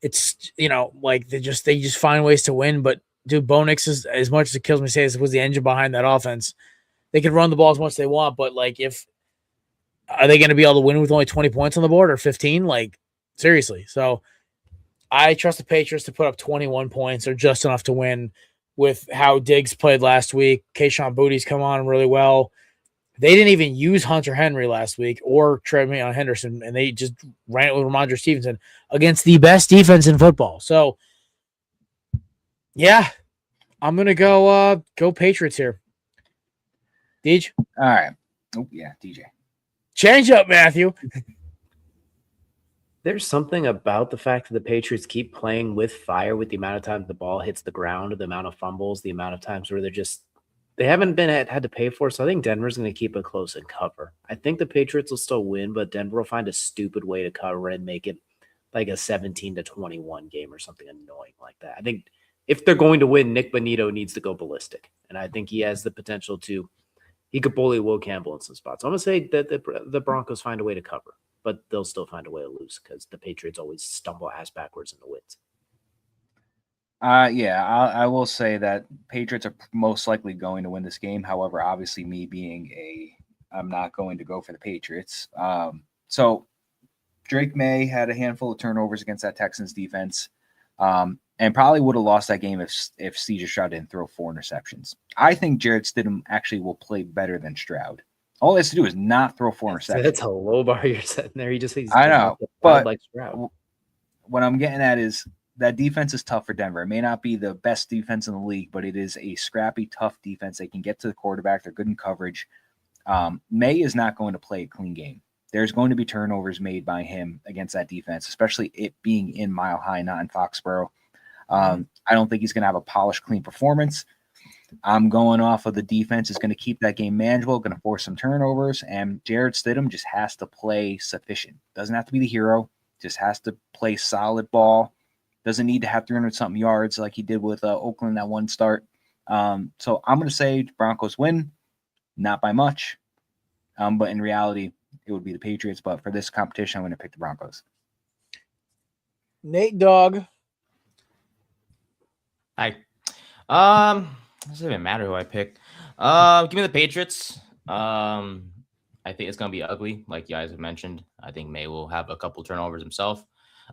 It's, like they just find ways to win. But dude, Bo Nix is, as much as it kills me to say this, was the engine behind that offense. They can run the ball as much as they want, but like, are they going to be able to win with only 20 points on the board or 15? Like, seriously. So I trust the Patriots to put up 21 points or just enough to win with how Diggs played last week. Keyshawn Booty's come on really well. They didn't even use Hunter Henry last week or Trevion Henderson, and they just ran it with Ramondre Stevenson against the best defense in football. So, yeah, I'm going to go Patriots here. Deej? All right. Oh, yeah, DJ. Change up, Matthew. There's something about the fact that the Patriots keep playing with fire with the amount of times the ball hits the ground, the amount of fumbles, the amount of times where they haven't had to pay for it. So I think Denver's going to keep it close and cover. I think the Patriots will still win, but Denver will find a stupid way to cover and make it like a 17-21 game or something annoying like that. I think if they're going to win, Nick Bonito needs to go ballistic. And I think he has the potential he could bully Will Campbell in some spots. I'm going to say that the Broncos find a way to cover, but they'll still find a way to lose because the Patriots always stumble ass backwards in the wins. Yeah, I will say that Patriots are most likely going to win this game. However, obviously, me being I'm not going to go for the Patriots. So Drake May had a handful of turnovers against that Texans defense, and probably would have lost that game if CJ Stroud didn't throw 4 interceptions. I think Jarrett Stidham actually will play better than Stroud. All he has to do is not throw 4 interceptions. That's a low bar you're setting there. I know, but like Stroud. What I'm getting at is that defense is tough for Denver. It may not be the best defense in the league, but it is a scrappy, tough defense. They can get to the quarterback. They're good in coverage. May is not going to play a clean game. There's going to be turnovers made by him against that defense, especially it being in Mile High, not in Foxborough. I don't think he's going to have a polished, clean performance. I'm going off of the defense is going to keep that game manageable, going to force some turnovers, and Jarrett Stidham just has to play sufficient. Doesn't have to be the hero, just has to play solid ball. Doesn't need to have 300-something yards like he did with Oakland that one start. So I'm going to say Broncos win, not by much. But in reality, it would be the Patriots. But for this competition, I'm going to pick the Broncos. Nate Dogg. Hi. It doesn't even matter who I pick. Give me the Patriots. I think it's going to be ugly, like you guys have mentioned. I think May will have a couple turnovers himself.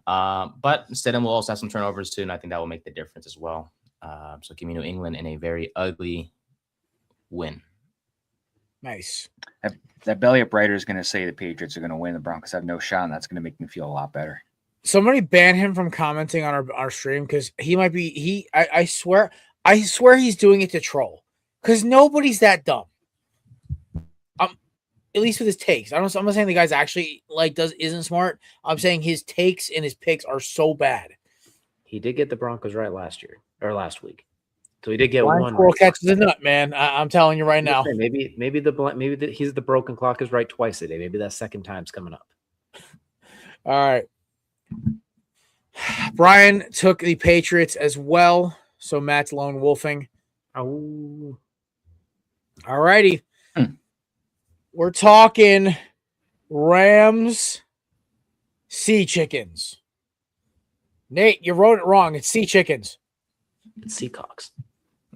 But Stidham will also have some turnovers too, and I think that will make the difference as well. So give me New England in a very ugly win. Nice. That belly up writer is going to say the Patriots are going to win. The Broncos have no shot, and that's going to make me feel a lot better. Somebody ban him from commenting on our stream because he might be I swear he's doing it to troll because nobody's that dumb. At least with his takes. I'm not saying the guy's actually isn't smart. I'm saying his takes and his picks are so bad. He did get the Broncos right last week. So he did get Blind one. squirrel catches a nut, man. I'm telling you right now. Maybe he's the broken clock is right twice a day. Maybe that second time's coming up. All right. Brian took the Patriots as well, so Matt's lone wolfing. Oh. All righty. We're talking Rams Sea Chickens. Nate, you wrote it wrong. It's Sea Chickens. It's Seahawks.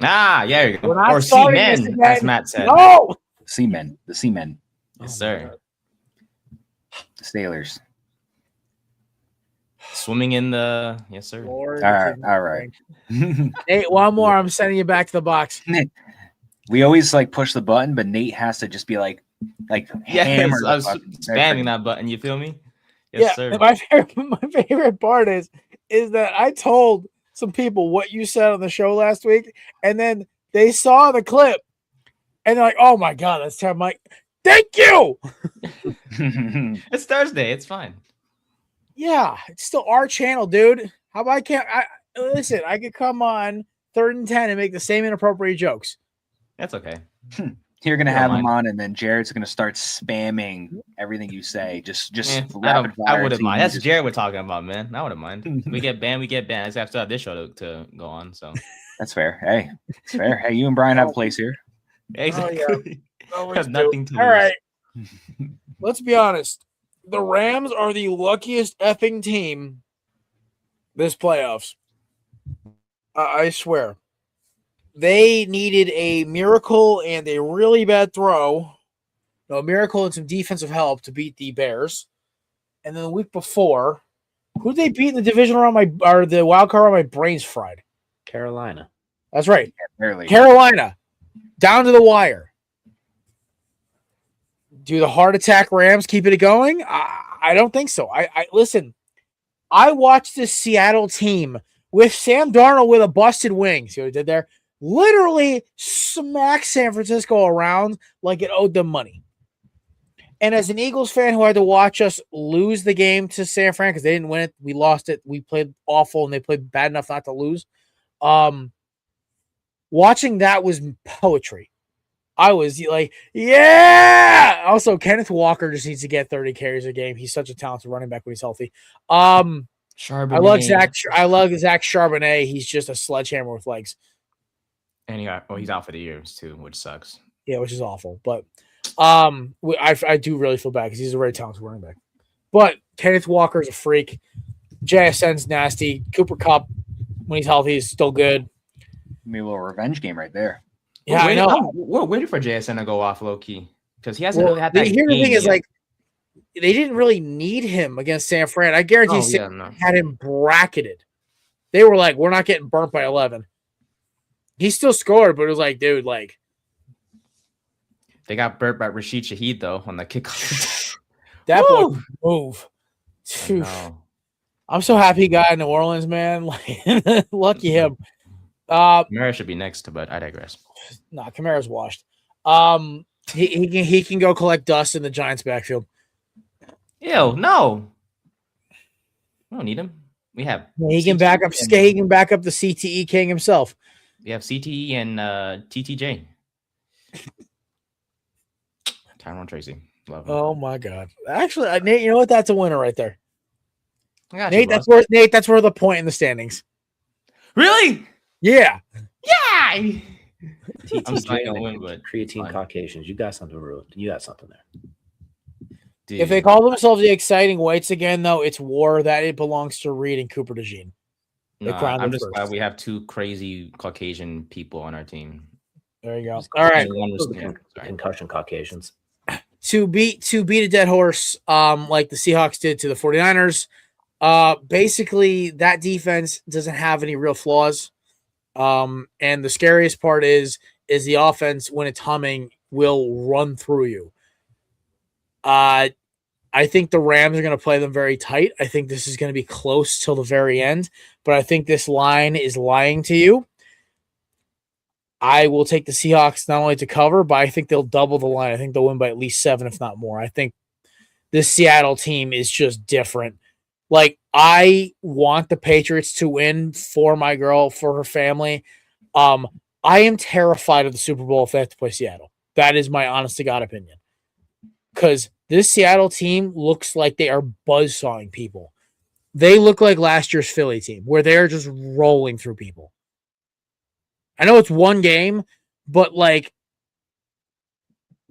Yeah, you go. Or Seamen, as Matt said. No! Seamen. The Seamen. Yes, sir. The Sailors. Swimming in the yes, sir. Lord, All right. Nate, one more. I'm sending you back to the box. We always push the button, but Nate has to just be like, like Yes, hammer. I was They're spamming freaking- that button. You feel me? Yeah, Yes, sir. and my favorite part is that I told some people what you said on the show last week, and then they saw the clip, and they're like, "Oh my god, that's terrible!" I'm like, thank you. It's Thursday. It's fine. Yeah, it's still our channel, dude. How about I listen? I could come on 3rd and 10 and make the same inappropriate jokes. That's okay. You're gonna Don't have him mind. on, and then Jared's gonna start spamming everything you say. Just I rapid fire. wouldn't so mind. you That's just- Jared we're talking about, man. I wouldn't mind. We get banned. We get banned. I just have to have this show to go on. So That's fair. Hey, it's fair. Hey, you and Brian have a place here. exactly. Always Have do. nothing to All lose. right. Let's be honest. The Rams are the luckiest effing team this playoffs. I swear. They needed a miracle and a really bad throw. No, a miracle and some defensive help to beat the Bears. And then the week before, who did they beat in the division or the wild card? My brain's fried. Carolina. That's right. Barely. Carolina, down to the wire. Do the heart attack Rams keep it going? I don't think so. I listen. I watched this Seattle team with Sam Darnold with a busted wing. See what I did there? Literally smack San Francisco around like it owed them money. And as an Eagles fan who had to watch us lose the game to San Fran because they didn't win it, we lost it. We played awful and they played bad enough not to lose. Watching that was poetry. I was like, yeah. Also, Kenneth Walker just needs to get 30 carries a game. He's such a talented running back when he's healthy. Charbonnet. I love Zach Charbonnet. He's just a sledgehammer with legs. And he's out for the years too, which sucks. Yeah, which is awful. But I do really feel bad because he's a very talented running back. But Kenneth Walker is a freak. JSN's nasty. Cooper Kupp, when he's healthy, is still good. Maybe a little revenge game right there. Yeah, I know. We're waiting for JSN to go off low key because he hasn't Well, really had that. here's the game thing is yet. like they didn't really need him against San Fran. I guarantee had him bracketed. They were like, we're not getting burnt by 11. He still scored, but it was like, dude, like They got burnt by Rashid Shaheed though on the kickoff. that boy Woo! could move. I know. I'm so happy he got in New Orleans, man. Like, lucky him. Kamara should be next, but I digress. Nah, Kamara's washed. He can go collect dust in the Giants' backfield. Ew, no. We don't need him. We have He can back up. He can back up the CTE king himself. we have CTE and TTJ. Tyrone Tracy. Love him. Oh my god! Actually, Nate, you know what? That's a winner right there. I got Nate, you, that's where the point in the standings. really? Yeah. Yeah. TTJ I'm sorry, I and win, but creatine fine. Caucasians. You got something ruined. You got something there. Dude. If they call themselves the Exciting Whites again, though, it's war that it belongs to Reed and Cooper DeJean. They Nah, crowned I'm it just first. glad we have two crazy Caucasian people on our team. There you go. All right. Concussion Caucasians. To beat a dead horse, like the Seahawks did to the 49ers. Basically, that defense doesn't have any real flaws. And the scariest part is the offense, when it's humming, will run through you. I think the Rams are going to play them very tight. I think this is going to be close till the very end, but I think this line is lying to you. I will take the Seahawks not only to cover, but I think they'll double the line. I think they'll win by at least 7, if not more. I think this Seattle team is just different. Like, I want the Patriots to win for my girl, for her family. I am terrified of the Super Bowl if they have to play Seattle. That is my honest to God opinion. Because this Seattle team looks like they are buzzsawing people. They look like last year's Philly team, where they're just rolling through people. I know it's one game, but like,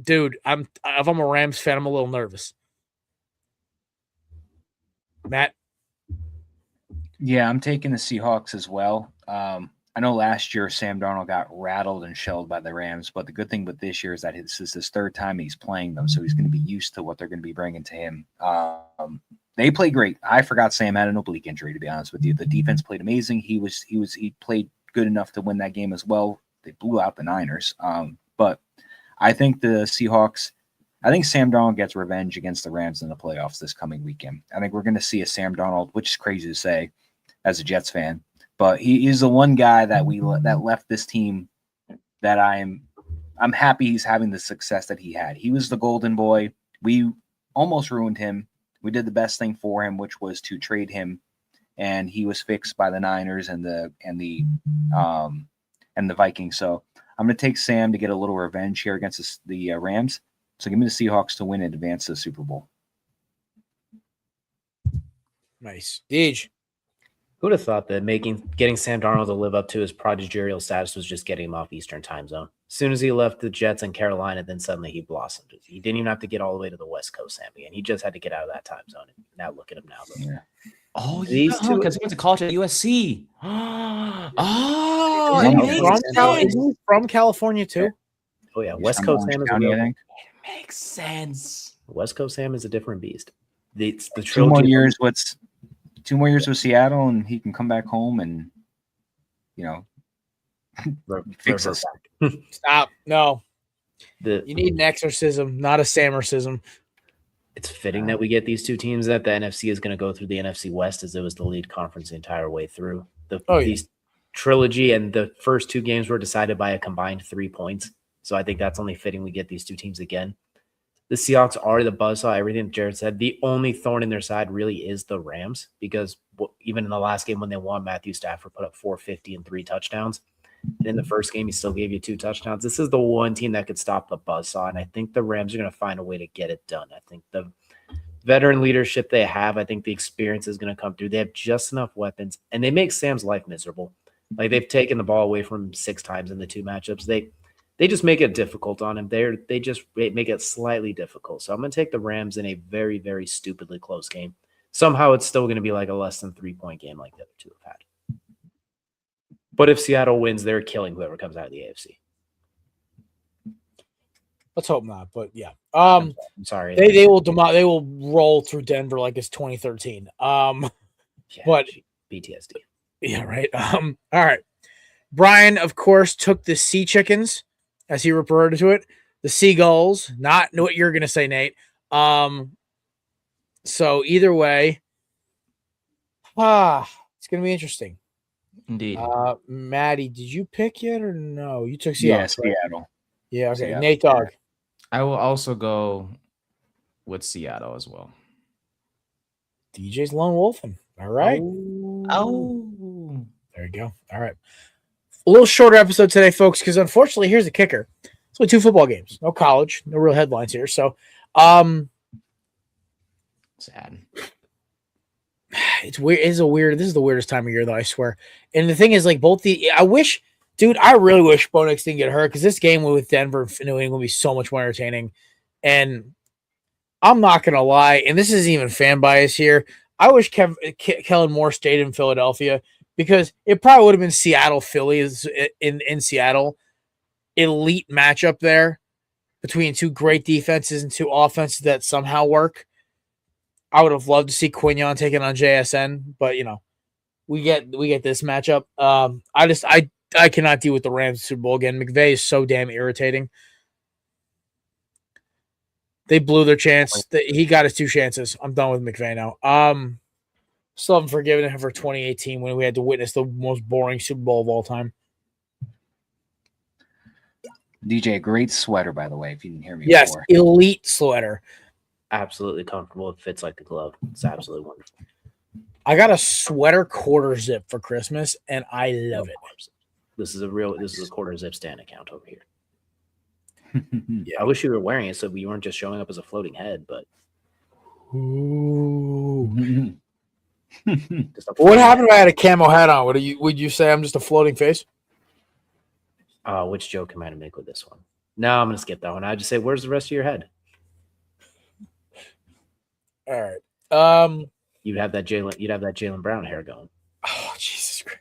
dude, if I'm a Rams fan, I'm a little nervous. Matt? Yeah, I'm taking the Seahawks as well. I know last year Sam Darnold got rattled and shelled by the Rams, but the good thing with this year is that this is his 3rd time he's playing them, so he's going to be used to what they're going to be bringing to him. They play great. I forgot Sam had an oblique injury, to be honest with you. The defense played amazing. He played good enough to win that game as well. They blew out the Niners. But I think the Seahawks, I think Sam Darnold gets revenge against the Rams in the playoffs this coming weekend. I think we're going to see a Sam Darnold, which is crazy to say as a Jets fan, but he is the one guy that that left this team that I'm happy he's having the success that he had. He was the golden boy. We almost ruined him. We did the best thing for him, which was to trade him, and he was fixed by the Niners and the Vikings. So I'm going to take Sam to get a little revenge here against the Rams. So give me the Seahawks to win and advance to the Super Bowl. Nice. Deej. Who would have thought that getting Sam Darnold to live up to his prodigerial status was just getting him off Eastern time zone? As soon as he left the Jets and Carolina, then suddenly he blossomed. He didn't even have to get all the way to the West Coast, Sam, again. He just had to get out of that time zone. And now look at him now. Yeah. Oh, These two, because he went to college at USC. Is It he from California too? Oh yeah, He's West from Coast Orange Sam is County, I think. makes sense. West Coast Sam is a different beast. It's the 2 more trilogy. years with 2 more years with Seattle, and he can come back home and fix us. Stop. No. You You need an exorcism, not a Samercism. It's fitting that we get these two teams that the NFC is going to go through the NFC West as it was the lead conference the entire way through. These trilogy and the first 2 games were decided by a combined 3 points. So I think that's only fitting we get these two teams again. The Seahawks are the buzzsaw, everything Jared said. The only thorn in their side really is the Rams because even in the last game when they won, Matthew Stafford put up 450 and 3 touchdowns. And in the first game, he still gave you 2 touchdowns. This is the one team that could stop the buzzsaw, and I think the Rams are going to find a way to get it done. I think the veteran leadership they have, I think the experience is going to come through. They have just enough weapons, and they make Sam's life miserable. Like, they've taken the ball away from him 6 times in the 2 matchups. They just make it difficult on him. They just make it slightly difficult. So I'm going to take the Rams in a very, very stupidly close game. Somehow it's still going to be like a less than 3-point game like the other 2 have had. But if Seattle wins, they're killing whoever comes out of the AFC. Let's hope not, but yeah. I'm sorry. They will roll through Denver like it's 2013. Yeah, but PTSD. yeah, right. All right. Brian, of course, took the Sea Chickens, as he referred to it, the Seagulls. Not what you're gonna say, Nate. So either way, it's gonna be interesting. Indeed. Maddie, did you pick yet or no? You took Seahawks, right? Seattle. Yeah, okay. Seattle. Nate Dogg. I will also go with Seattle as well. DJ's lone wolfing. All right. Oh. There you go. All right. A little shorter episode today, folks, because unfortunately, here's the kicker. It's only 2 football games. No college. No real headlines here. So, Sad. it's weird. This is the weirdest time of year, though, I swear. And the thing is, like, I really wish Bo Nix didn't get hurt because this game with Denver and New England would be so much more entertaining. And I'm not going to lie, and this isn't even fan bias here. I wish Kellen Moore stayed in Philadelphia because it probably would have been Seattle-Philly in Seattle. Elite matchup there between 2 great defenses and 2 offenses that somehow work. I would have loved to see Quinion taking on JSN, but, we get this matchup. I cannot deal with the Rams Super Bowl again. McVay is so damn irritating. They blew their chance. He got his 2 chances. I'm done with McVay now. Still haven't forgiven him for 2018 when we had to witness the most boring Super Bowl of all time. DJ, great sweater, by the way, if you didn't hear me Yes, before. elite sweater. Absolutely comfortable. It fits like a glove. It's absolutely wonderful. I got a sweater quarter zip for Christmas, and I love it. This is a quarter zip stand account over here. Yeah, I wish you were wearing it so you weren't just showing up as a floating head, but Ooh. just a What happened if I had a camo hat on? Would you say I'm just a floating face? Which joke am I to make with this one? No, I'm gonna skip that one. I just say, where's the rest of your head? All right. You'd have that Jaylen Brown hair going. Oh, Jesus Christ.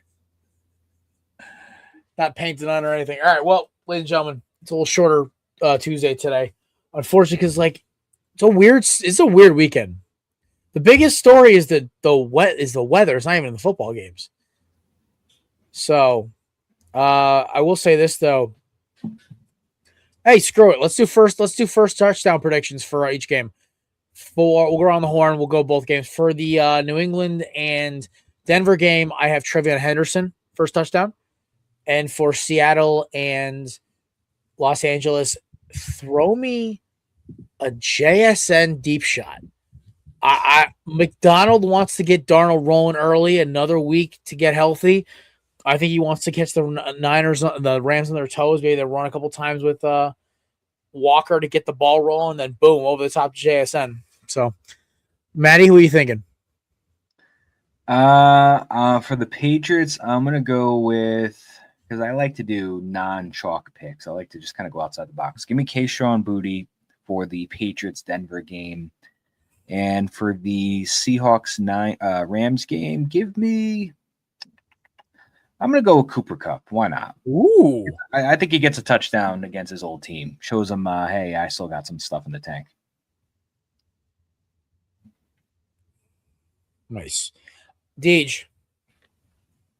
Not painted on or anything. All right. Well, ladies and gentlemen, it's a little shorter Tuesday today. Unfortunately, because it's a weird weekend. The biggest story is the weather. It's not even in the football games. So I will say this though. Hey, screw it. Let's do first touchdown predictions for each game. We'll go around the horn. We'll go both games. For the New England and Denver game, I have Trevion Henderson, first touchdown. And for Seattle and Los Angeles, throw me a JSN deep shot. McDonald wants to get Darnold rolling early, another week to get healthy. I think he wants to catch the Rams on their toes. Maybe they run a couple times with Walker to get the ball rolling, then boom, over the top to JSN. So, Maddie, who are you thinking? For the Patriots, I'm gonna go with, because I like to do non-chalk picks. I like to just kind of go outside the box. Give me Keyshawn Boutte for the Patriots Denver game, and for the Seahawks Rams game, I'm going to go with Cooper Kupp. Why not? Ooh. I think he gets a touchdown against his old team. Shows him, hey, I still got some stuff in the tank. Nice. Deej.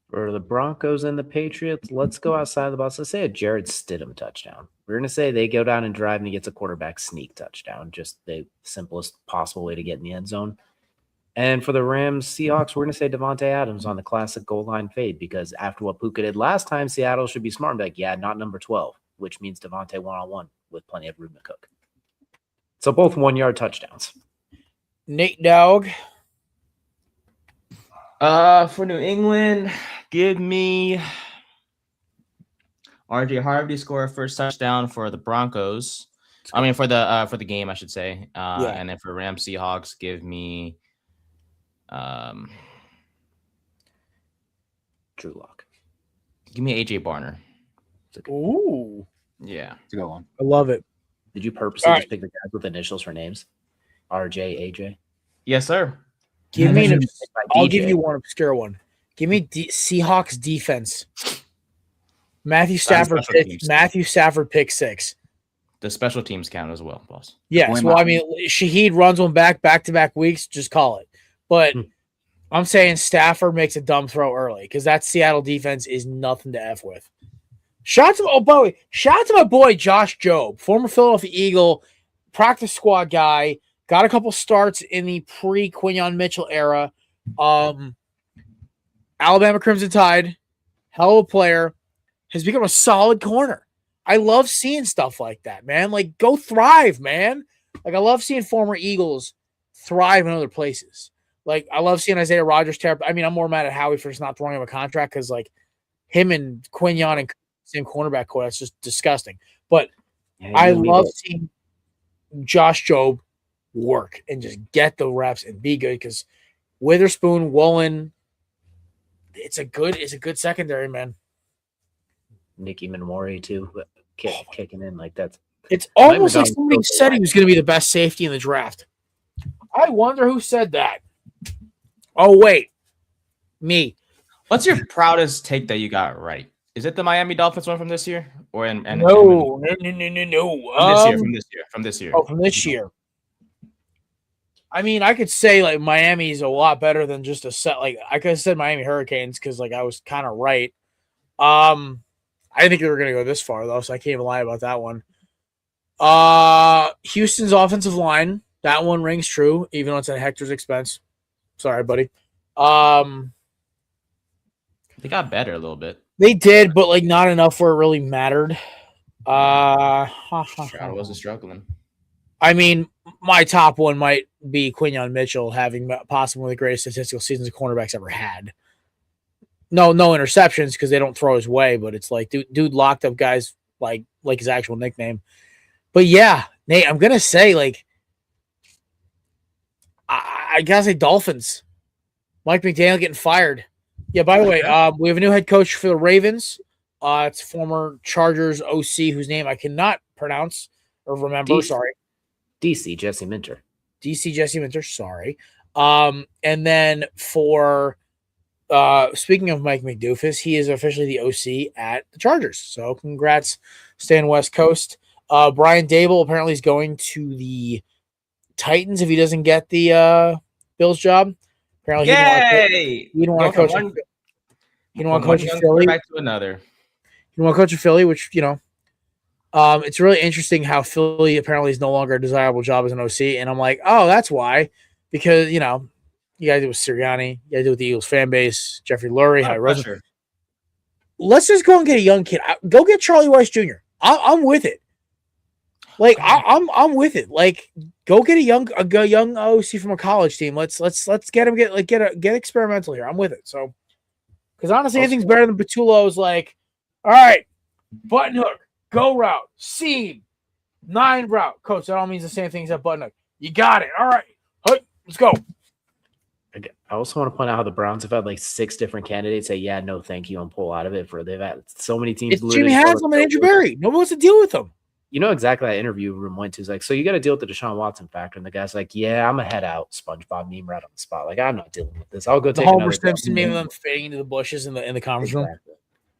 For the Broncos and the Patriots, let's go outside the box. Let's say a Jared Stidham touchdown. We're going to say they go down and drive and he gets a quarterback sneak touchdown. Just the simplest possible way to get in the end zone. And for the Rams-Seahawks, we're going to say Devontae Adams on the classic goal line fade, because after what Puka did last time, Seattle should be smart and be like, yeah, not number 12, which means Devontae one-on-one with plenty of room to cook. So both 1-yard touchdowns. Nate Dogg. For New England, give me RJ Harvey score first touchdown for the Broncos. I mean, for the game, I should say. And then for Rams-Seahawks, give me Drew Lock. Give me AJ Barner. Ooh. Yeah. It's a good one. I love it. Did you purposely just pick the guys with initials for names? RJ, AJ? Yes, sir. I'll give you one obscure one. Give me Seahawks defense. Matthew Stafford pick 6. The special teams count as well, boss. Yes. Well, I mean, Shaheed runs one back-to-back weeks. Just call it. But I'm saying Stafford makes a dumb throw early, because that Seattle defense is nothing to F with. Shout out to my boy Josh Jobe, former Philadelphia Eagle, practice squad guy. Got a couple starts in the pre-Quinyon Mitchell era. Alabama Crimson Tide, hell of a player, has become a solid corner. I love seeing stuff like that, man. Like, go thrive, man. Like, I love seeing former Eagles thrive in other places. Like, I love seeing Isaiah Rodgers tear up. I mean, I'm more mad at Howie for just not throwing him a contract, because, like, him and Quinyon and same cornerback core, that's just disgusting. But I love seeing Josh Jobe work and just get the reps and be good, because Witherspoon, Woolen, it's a good secondary, man. Nicky Minwari too, kicking in like that. It's almost like somebody said he was going to be the best safety in the draft. I wonder who said that. Oh wait, me. What's your proudest take that you got right? Is it the Miami Dolphins one from this year, or No. From this year. Oh, from this year. I mean, I could say like Miami's a lot better than just a set. Like, I could have said Miami Hurricanes, because like I was kind of right. I didn't think they were going to go this far though, so I can't even lie about that one. Houston's offensive line, that one rings true, even though it's at Hector's expense. Sorry, buddy. They got better a little bit. They did, but like not enough where it really mattered. Stroud wasn't struggling. I mean, my top one might be Quinyon Mitchell having possibly the greatest statistical seasons of cornerbacks ever had. No interceptions, because they don't throw his way, but it's like dude locked up guys like his actual nickname. But yeah, Nate, I'm gonna say like I gotta say Dolphins. Mike McDaniel getting fired. Yeah, by the way, we have a new head coach for the Ravens. It's former Chargers OC, whose name I cannot pronounce or remember. Sorry. DC Jesse Minter. Sorry. And then for speaking of Mike McDoofus, he is officially the OC at the Chargers. So congrats, staying West Coast. Brian Dable apparently is going to the Titans if he doesn't get the Bills job. Apparently, he didn't want to coach. He didn't want to coach in Philly. Back to another. He didn't want to coach in Philly, which, you know. It's really interesting how Philly apparently is no longer a desirable job as an OC, and I'm like, oh, that's why, because you got to do with Sirianni, you got to do with the Eagles fan base, Jeffrey Lurie, High Rosen. Let's just go and get a young kid. Go get Charlie Weiss Jr. I'm with it. Like I'm with it. Like go get a young OC from a college team. Let's get him get experimental here. I'm with it. So because honestly, anything's better than Patullo's. Like, all right, button hook, go route, seam, 9 route. Coach, that all means the same thing as that button hook. You got it. All right, let's go. I also want to point out how the Browns have had like 6 different candidates say, yeah, no, thank you, and pull out of it. They've had so many teams. It's Jimmy Haslam and Andrew Berry. Nobody wants to deal with them. You know exactly that interview room went to. Is like, so you got to deal with the Deshaun Watson factor. And the guy's like, yeah, I'm a head out SpongeBob meme right on the spot. Like, I'm not dealing with this. I'll go take Homer Simpson meme of them fading into the bushes in the conference room.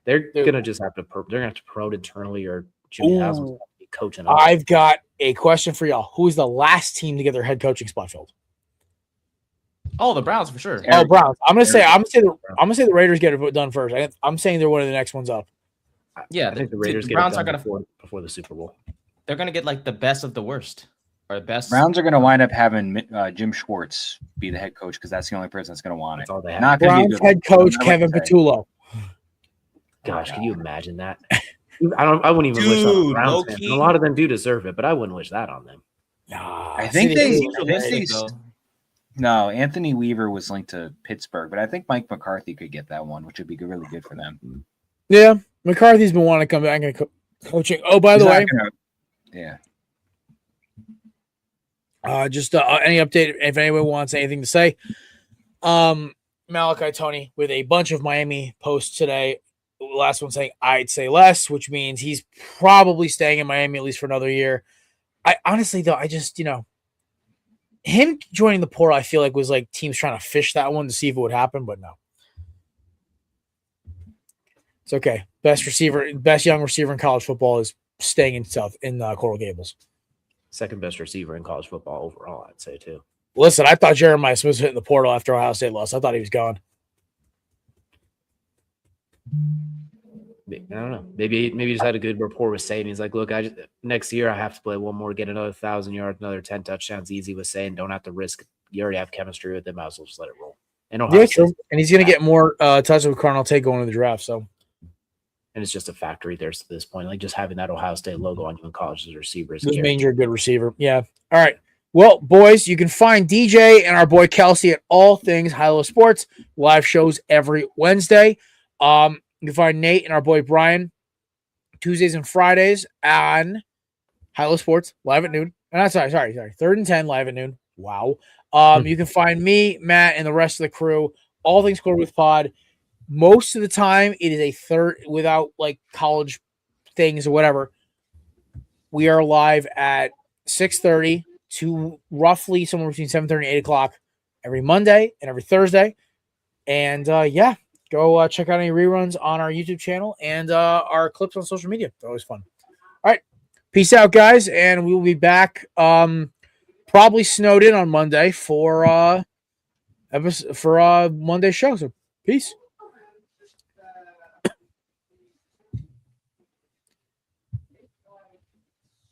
They're going to just have to they're going to have to promote internally, or Jimmy Haslam's going to be coaching. I've got a question for y'all. Who's the last team to get their head coaching spot filled? Oh, the Browns for sure. Oh, Browns. I'm gonna say the Raiders get it done first. I'm saying they're one of the next ones up. Yeah, I think the Raiders get Browns it done are gonna before the Super Bowl. They're gonna get like the best of the worst, or the best. Browns are gonna wind up having Jim Schwartz be the head coach because that's the only person that's gonna want it. That's all they have. Not Browns head coach Kevin Patullo. Gosh, can you imagine that? I wouldn't even wish that on Browns fans. A lot of them do deserve it, but I wouldn't wish that on them. I think they. No, Anthony Weaver was linked to Pittsburgh, but I think Mike McCarthy could get that one, which would be really good for them. Yeah, McCarthy's been wanting to come back and coaching. Oh, by the way, just any update if anyone wants anything to say. Malachi Tony with a bunch of Miami posts today. The last one saying I'd say less, which means he's probably staying in Miami at least for another year. I honestly though, I just him joining the portal, I feel like was like teams trying to fish that one to see if it would happen, but no. It's okay. Best young receiver in college football is staying in Coral Gables. Second best receiver in college football overall, I'd say too. Listen, I thought Jeremiah Smith was hitting the portal after Ohio State lost. I thought he was gone. I don't know. Maybe he just had a good rapport with Saban. He's like, look, next year I have to play one more, get another 1,000 yards, another 10 touchdowns. Easy with Saban. Don't have to risk. You already have chemistry with them. Might as well just let it roll. And true. And he's going to get more touches with Carnell Tate going to the draft. So, and it's just a factory there at this point. Like just having that Ohio State logo on you in college as a receiver. This means you're a good receiver. Yeah. All right. Well, boys, you can find DJ and our boy Kelsey at All Things High-Low Sports. Live shows every Wednesday. You can find Nate and our boy Brian Tuesdays and Fridays on High-Low Sports live at noon. Sorry. 3rd and 10 live at noon. Wow. You can find me, Matt, and the rest of the crew, All Things Korner Booth Pod. Most of the time, it is a third without like college things or whatever. We are live at 6:30 to roughly somewhere between 7:30 and 8 o'clock every Monday and every Thursday. And go check out any reruns on our YouTube channel and our clips on social media. They're always fun. All right. Peace out, guys. And we will be back probably snowed in on Monday for Monday's show. So peace.